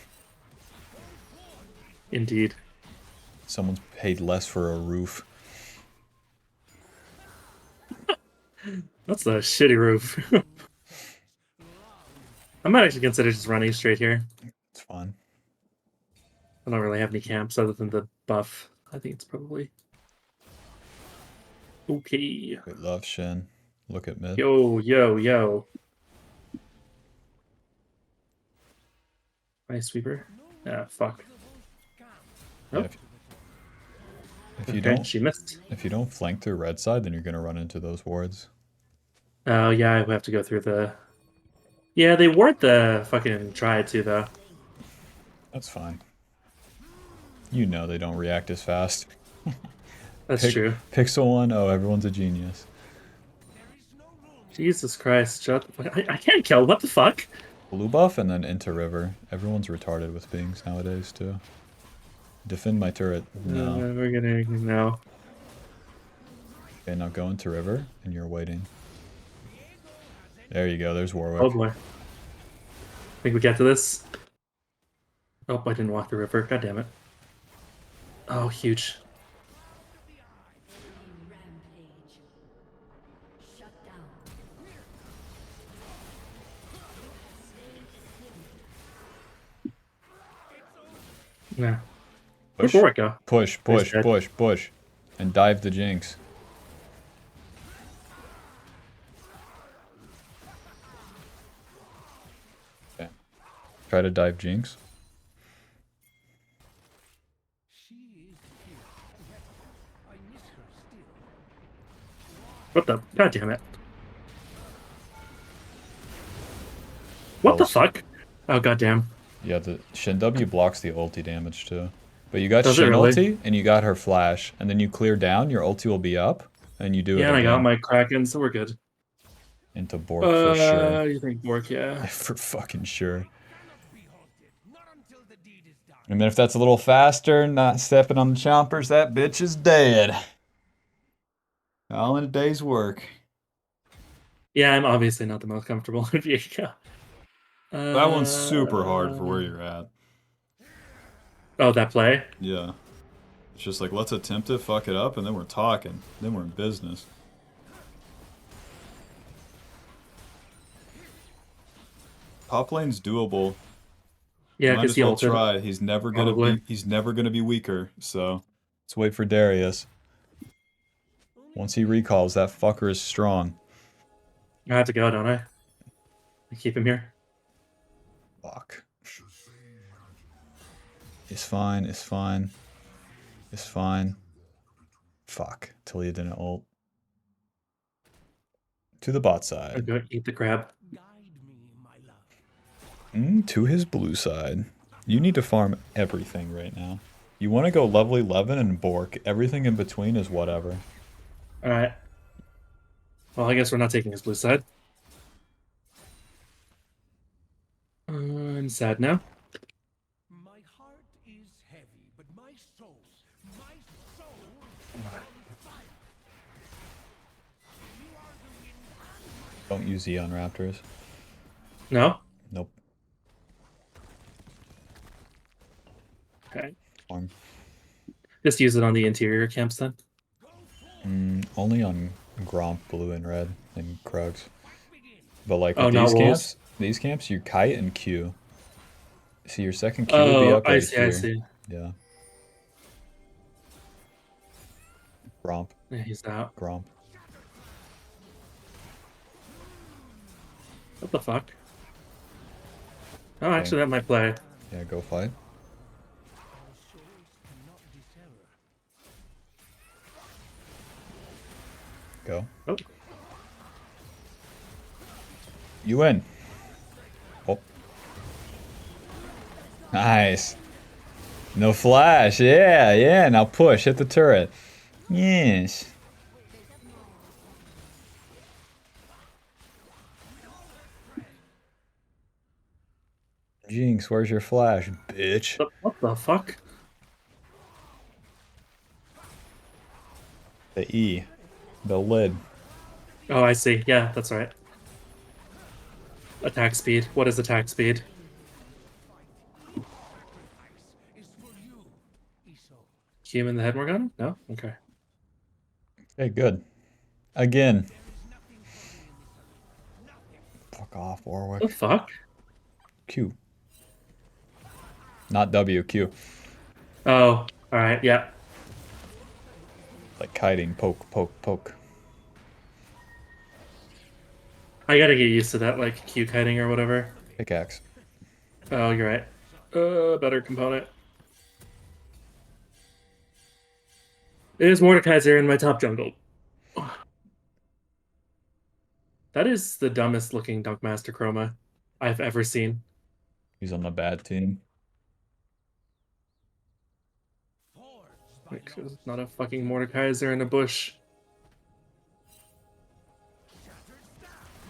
Indeed. Someone's paid less for a roof. That's a shitty roof. I might actually consider just running straight here. It's fun. I don't really have any camps other than the buff. I think it's probably okay. We love Shin. Look at mid. Yo, yo, yo. Nice sweeper. Ah, fuck. Yeah, Nope. if you Okay, don't she missed. if you don't flank through red side, then you're gonna run into those wards. Oh, yeah, I have to go through the... Yeah, they ward the fucking triad too, though. That's fine. You know they don't react as fast. That's true. Pixel 1, oh, everyone's a genius. Jesus Christ, shut the fuck... I can't kill, what the fuck? Blue buff and then into river. Everyone's retarded with pings nowadays, too. Defend my turret. No. We're gonna... No. Okay, now go into river, and you're waiting. There you go, there's Warwick. Oh boy. Think we get to this? Oh, I didn't walk the river. God damn it. Oh, huge. Nah. Where'd Push, Warwick go? push, push, dead. push, push. And dive the Jinx. Okay. Try to dive Jinx. What the? God damn it. What the fuck? Oh, goddamn. Yeah, the Shin W blocks the ulti damage too. But you got Does it Shin really? ulti, and you got her flash, and then you clear down, your ulti will be up, and you do Yeah, it and I again. got my Kraken, so we're good. Into Bork for sure. You think Bork, yeah. For fucking sure. And then if that's a little faster, not stepping on the chompers, that bitch is dead. All in a day's work. Yeah, I'm obviously not the most comfortable with Viego. That one's super hard for where you're at. Oh, that play? Yeah. It's just like, let's attempt to fuck it up, and then we're talking. Then we're in business. Top lane's doable. Yeah, Might because as he well ulted, try. He's never gonna probably. be. He's never gonna be weaker. So let's wait for Darius. Once he recalls, that fucker is strong. I have to go, don't I? Keep him here. Fuck. It's fine. It's fine. It's fine. Fuck. Talia didn't ult. To the bot I'll side. go eat the crab. To his blue side. You need to farm everything right now. You want to go level 11 and Bork. Everything in between is whatever. Alright. Well, I guess we're not taking his blue side. I'm sad now. My heart is heavy, but my soul. Don't use E on Raptors. No? Nope. Okay. Farm. Just use it on the interior camps then. Only on Gromp, blue and red, and Krugs. But like Oh, with not wolves. these camps, you kite and Q. See, your second Q would be Oh, up I right see, here. I see. Yeah. Gromp, Yeah, he's out. Gromp. What the fuck? Oh, actually, that might play. Yeah, go fight. Go. Oh. You win. Oh. Nice. No flash. Yeah, yeah. Now push. Hit the turret. Yes. Jinx, where's your flash, bitch? What the fuck? The E. The lid. Oh, I see. Yeah, that's right. Attack speed. What is attack speed? Cue him in the head, Morgana? No? Okay. Okay, good. Again. Fuck off, Warwick. What the fuck? Q. Not W, Q. Oh, alright, yeah. Like kiting. Poke, poke, poke. I gotta get used to that, like, Q kiting or whatever. Pickaxe. Oh, you're right. Better component. It is Mordekaiser in my top jungle. That is the dumbest looking Dunkmaster Chroma I've ever seen. He's on the bad team. Like, there's not a fucking Mordekaiser in a bush.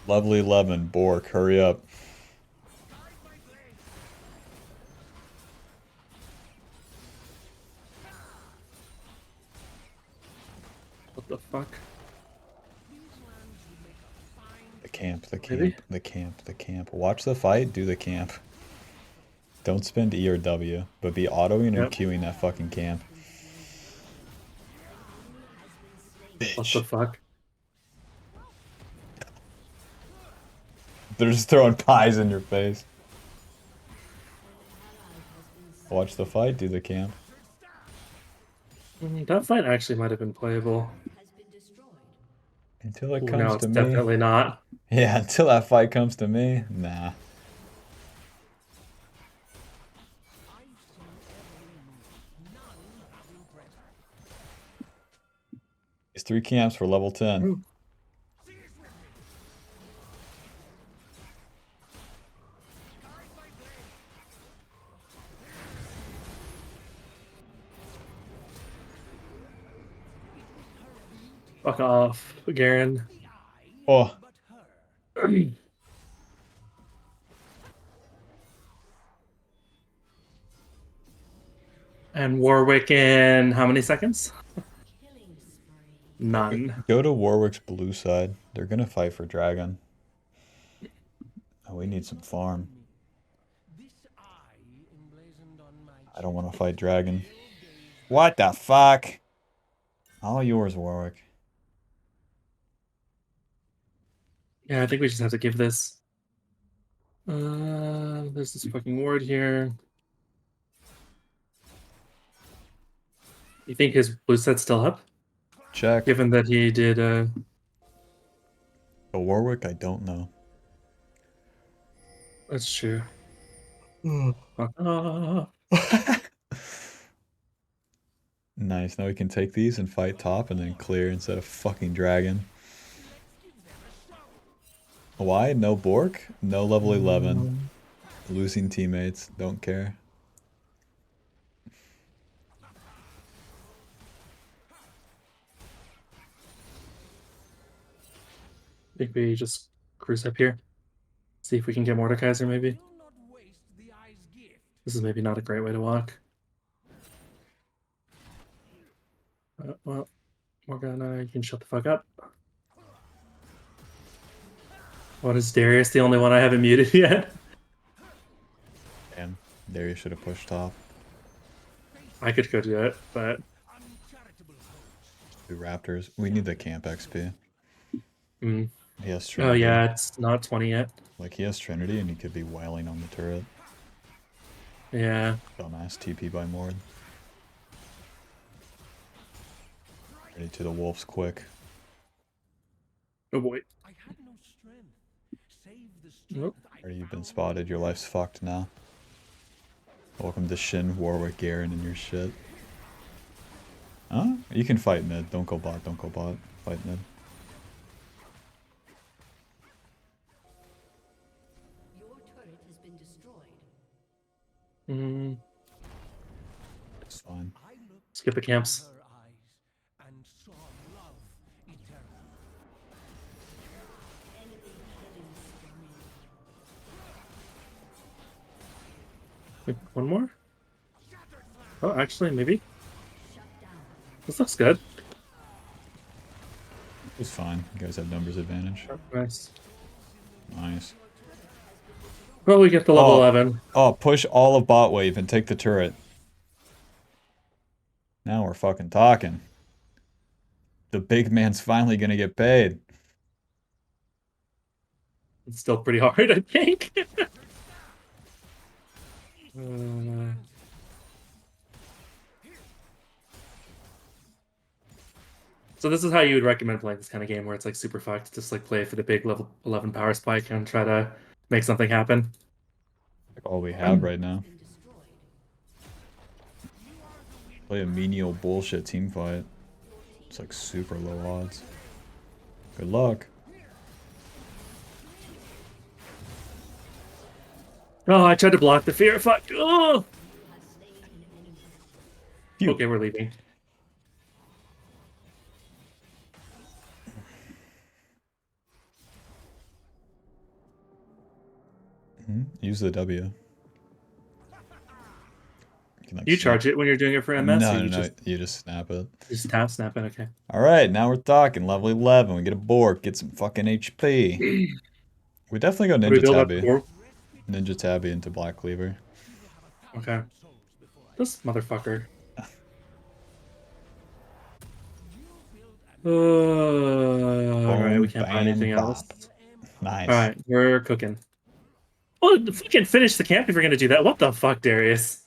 Lovely Lemon, Bork, hurry up. What the fuck? The camp, the camp, Maybe? the camp, the camp. Watch the fight, do the camp. Don't spend E or W, but be autoing or Yep. queuing that fucking camp. What the Bitch. fuck? They're just throwing pies in your face. Watch the fight, do the camp. That fight actually might have been playable. Until it Ooh, comes no, it's to me. definitely not. Yeah, until that fight comes to me, nah. These 3 camps for level 10. Ooh. Fuck off, Garen. Oh, And Warwick in how many seconds? None. go to Warwick's blue side. They're gonna fight for dragon. Oh, we need some farm. I don't want to fight dragon. What the fuck? All yours, Warwick. Yeah, I think we just have to give this. There's this fucking ward here. You think his blue set's still up? Check. Given that he did, But Warwick, I don't know. that's true. Ah. Nice. Now we can take these and fight top and then clear instead of fucking dragon. Why? No Bork? No level 11. Losing teammates. Don't care. I think we just cruise up here. See if we can get Mordekaiser, maybe. Do not waste the eye's gift. This is maybe not a great way to walk. Well, Morgana, you can shut the fuck up. What is Darius the only one I haven't muted yet? Damn. There you should have pushed top. I could go do it, but Uncharitable host. Two Raptors. We need the camp XP. mm. He has Oh Trinity. yeah, it's not 20 yet. Like, he has Trinity and he could be wailing on the turret. Yeah. Dumbass TP by Mord. Ready to the wolves quick. Oh boy. I had no strength. Save the Nope. strength I Already you've been found. spotted. Your life's fucked now. Welcome to Shin, Warwick, Garen, and your shit. Huh? You can fight mid. Don't go bot. Don't go bot. Fight mid. Your turret has been destroyed. Mm. It's fine. I looked Skip the camps. into her eyes and saw love eternal. Enemy killing spree. Wait, one more? Oh, actually, maybe. Shut down. This looks good. It's fine. You guys have numbers advantage. Oh, nice. Nice. Well, we get the level Oh. 11. Oh, push all of bot wave and take the turret. Now we're fucking talking. The big man's finally gonna get paid. It's still pretty hard, I think. Uh, so this is how you would recommend playing this kind of game, where it's like super fucked. Just like play for the big level 11 power spike and try to make something happen. Like all we have right now. Been destroyed. Play a menial bullshit team fight. It's like super low odds. Good luck. Oh, I tried to block the fear. Fuck. Oh. Has slain an enemy. Phew. Okay, we're leaving. Use the W. Can, like, You snap- charge it when you're doing it for MS. No, or no, you no. You just snap it. just tap snap it. Okay. All right, now we're talking. Level 11. We get a Bork. Get some fucking HP. We definitely go What do we Ninja build up Tabby. for? Ninja Tabby into Black Cleaver. Okay. This motherfucker. Alright, we can't buy bam, anything bop. else. Nice. Alright, we're cooking. Oh, fucking finish the camp if you're gonna do that. What the fuck, Darius?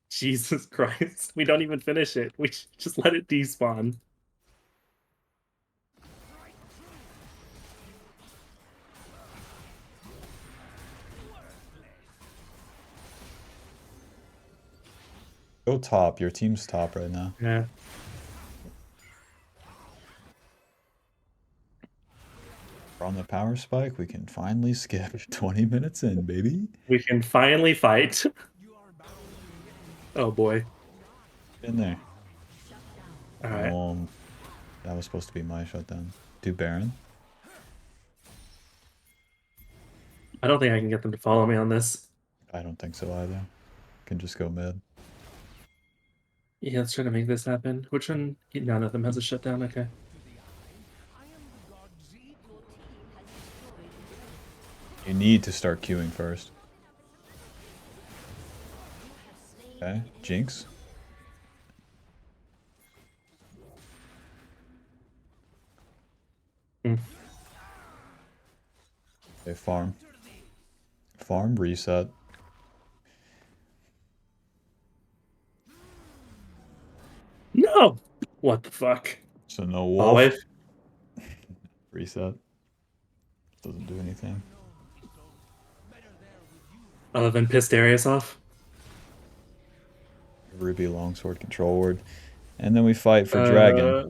Jesus Christ. We don't even finish it. We just let it despawn. Go top. Your team's top right now. Yeah. We're on the power spike. We can finally skip 20 minutes in, baby. We can finally fight. Oh boy. In there. Alright. That was supposed to be my shutdown. Do Baron. I don't think I can get them to follow me on this. I don't think so either. Can just go mid. Yeah, let's try to make this happen. Which one? None of them has a shutdown. Okay. You need to start queuing first. Okay, Jinx. Mm. Okay, farm. Farm reset. No! What the fuck? So no Oh, wolf. wave. Reset. Doesn't do anything. Other than piss Darius off. Ruby longsword control ward. And then we fight for dragon. Uh,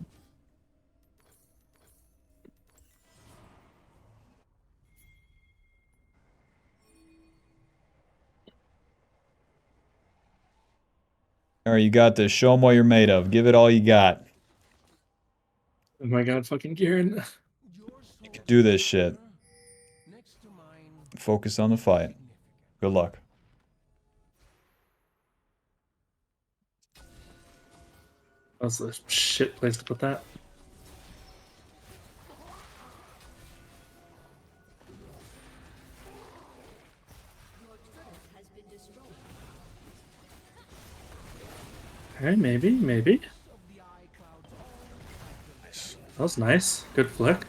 Alright, you got this. Show them what you're made of. Give it all you got. oh my god, fucking Kieran. You can do this shit. Focus on the fight. Good luck. That's a shit place to put that. Your turret has been destroyed. Okay, maybe, maybe. That was nice. Good flick.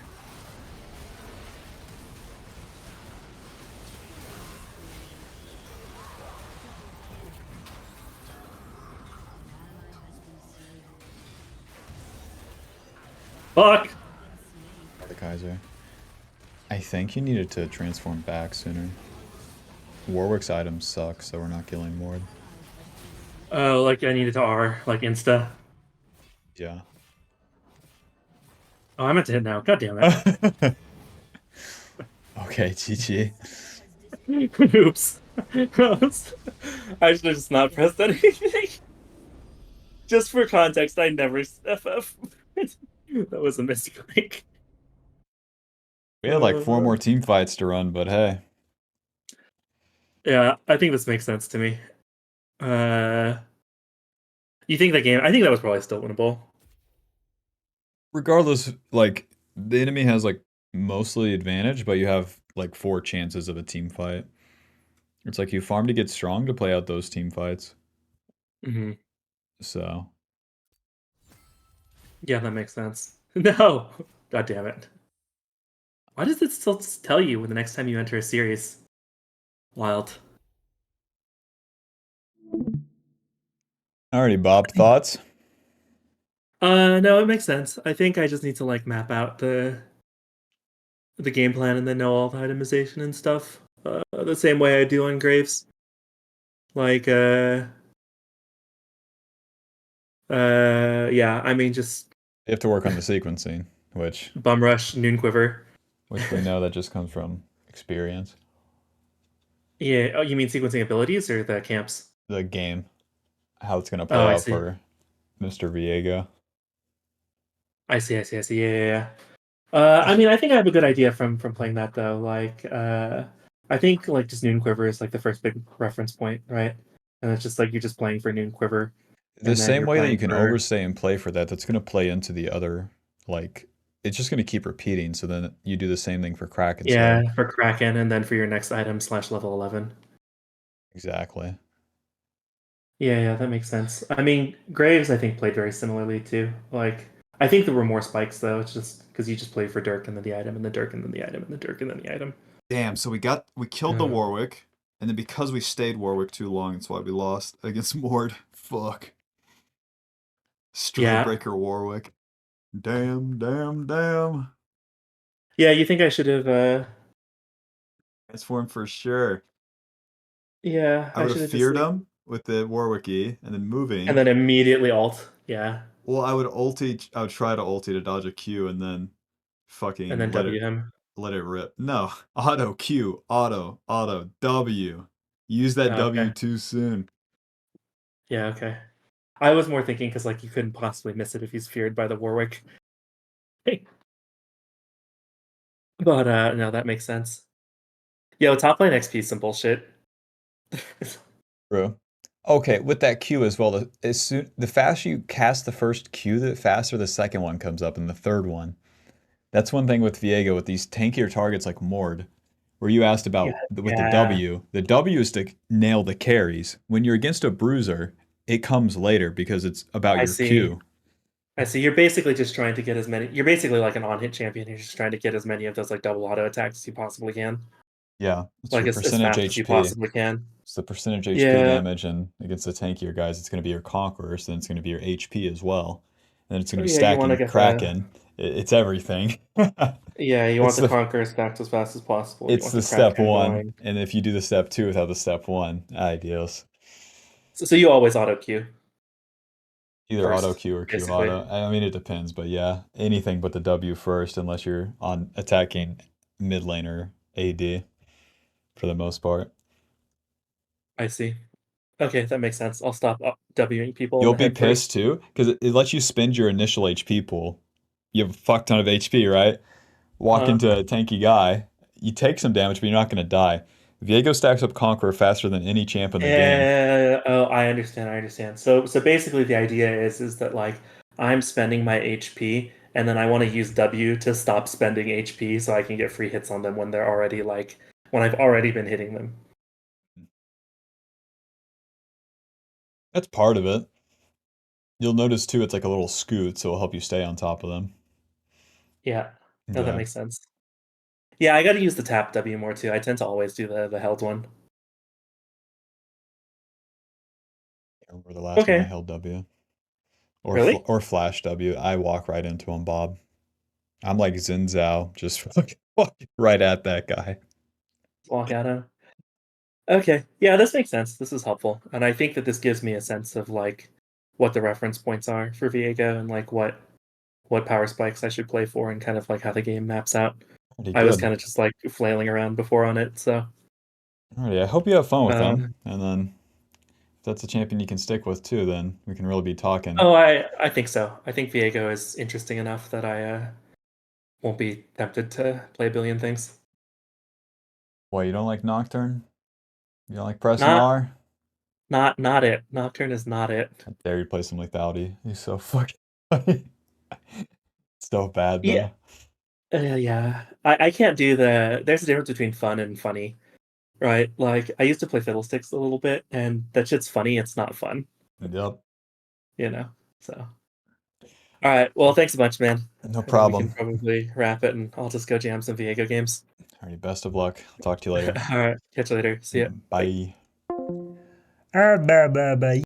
Fuck! The Kaiser. I think you needed to transform back sooner. Warwick's items suck, so we're not killing Ward. Oh, like I needed to R, like insta. Yeah. Oh, I meant to hit now. God damn it. Okay, GG. Oops. I should have just not pressed anything. Just for context, I never FF. That was a mistake. We had like 4 more team fights to run, but hey. Yeah, I think this makes sense to me. You think that game? I think that was probably still winnable. Regardless, like, the enemy has like mostly advantage, but you have like 4 chances of a team fight. It's like you farm to get strong to play out those team fights. Hmm. So, Yeah, that makes sense. No, god damn it. Why does it still tell you when the next time you enter a series? Wild. alrighty, Bob, thoughts? No, it makes sense. I think I just need to like map out the game plan and then know all the itemization and stuff. The same way I do on Graves. Like, yeah. I mean, just You have to work on the sequencing, which bum rush, noon quiver. we know that just comes from experience. Yeah. Oh, you mean sequencing abilities or the camps? The game, how it's gonna Oh, play I out see. for Mr. Viego. I see. I see. I see. Yeah. Yeah. Yeah. I mean, I think I have a good idea from playing that though. Like, I think like just Noon Quiver is like the first big reference point, right? And it's just like you're just playing for Noon Quiver, The and then same you're way that you playing can for overstay and play for that, that's gonna play into the other, like, it's just gonna keep repeating. So then you do the same thing for Kraken's yeah head. for Kraken, and then for your next item slash level 11. Exactly. Yeah, yeah, that makes sense. I mean, Graves I think played very similarly too. Like, I think there were more spikes though. It's just because you just play for Dirk and then the item and the Dirk and then the item and the Dirk and then the item. Damn, so we killed the Uh, Warwick, and then because we stayed Warwick too long, that's why we lost against Mord. Fuck. yeah, Stridebreaker Warwick. Damn, damn, damn. yeah. You think I should have? Transform for sure. Yeah, I I would have should have just feared like him with the Warwick E and then and moving. then immediately alt. Yeah, Well, I would try to ulti to dodge a Q and then and then fucking W him. let it rip. No. Auto Q, auto W. Use that Oh, W okay. too soon. Yeah, okay. I was more thinking because like you couldn't possibly miss it if he's feared by the Warwick. But no, that makes sense. Yo, top lane XP is some bullshit. True. Okay, with that Q as well, the faster you cast the first Q, the faster the second one comes up and the third one. That's one thing with Viego with these tankier targets like Mord. where you asked Yeah, about with yeah. the W is to nail the carries. When you're against a bruiser, it comes later because it's about I your see. Q. I see. You're basically just trying to get as many. You're basically like an on-hit champion. You're just trying to get as many of those like double auto attacks as you possibly can, Yeah, it's like your as percentage fast as you HP. possibly can. It's the percentage HP Yeah. damage, and against the tankier guys, it's going to be your conquerors, then it's going to be your HP as well. And then it's going to be Yeah. You want to stacking get the. Kraken. It's everything. Yeah. You want It's the the conqueror stacked as fast as possible. You it's want the the step Kraken one, going. and if you do the step two without the step one, ideals. So you always auto queue Either auto first, Q or Q basically. auto. I mean, it depends, but yeah, anything but the W first, unless you're on attacking mid lane or AD for the most part. I see. Okay, that makes sense. I'll stop Wing people in You'll the be head pissed first. too, because it lets you spend your initial HP pool. You have a fuck ton of HP, right? Walk Uh, into a tanky guy, you take some damage, but you're not going to die. Viego stacks up Conqueror faster than any champ in the game. oh, I understand. I understand. So basically, the idea is that like I'm spending my HP, and then I want to use W to stop spending HP, so I can get free hits on them when they're already like when I've already been hitting them. That's part of it. You'll notice too, it's like a little scoot, so it'll help you stay on top of them. Yeah, no, that Yeah. makes sense. Yeah, I got to use the tap W more too. I tend to always do the held one. I remember the last time I Okay, held W. really? Or flash W. I walk right into him, Bob. I'm like Xin Zhao, just fucking right at that guy. Walk out of. Okay, yeah, this makes sense. This is helpful, and I think that this gives me a sense of like what the reference points are for Viego and like what power spikes I should play for and kind of like how the game maps out. Pretty I was good. kind of just like flailing around before on it, so Alrighty, I hope you have fun with uh, them. And then if that's a champion you can stick with too, then we can really be talking. oh, I think so. I think Viego is interesting enough that I won't be tempted to play a billion things. Why, you don't like Nocturne? You don't like pressing Not R? not it. Nocturne is not it. I dare you to play some lethality. He's so fucking so bad Yeah, though. yeah. I can't do the. There's a difference between fun and funny. Right, like, I used to play Fiddlesticks a little bit, and that shit's funny, it's not fun, Yep. you know? So alright, well, thanks a bunch, man. No I think we can problem. probably wrap it, and I'll just go jam some Viego games. Alrighty, best of luck. I'll talk to you later. Alright, catch you later. See ya. Bye. Bye. Ah, bye, bye, bye.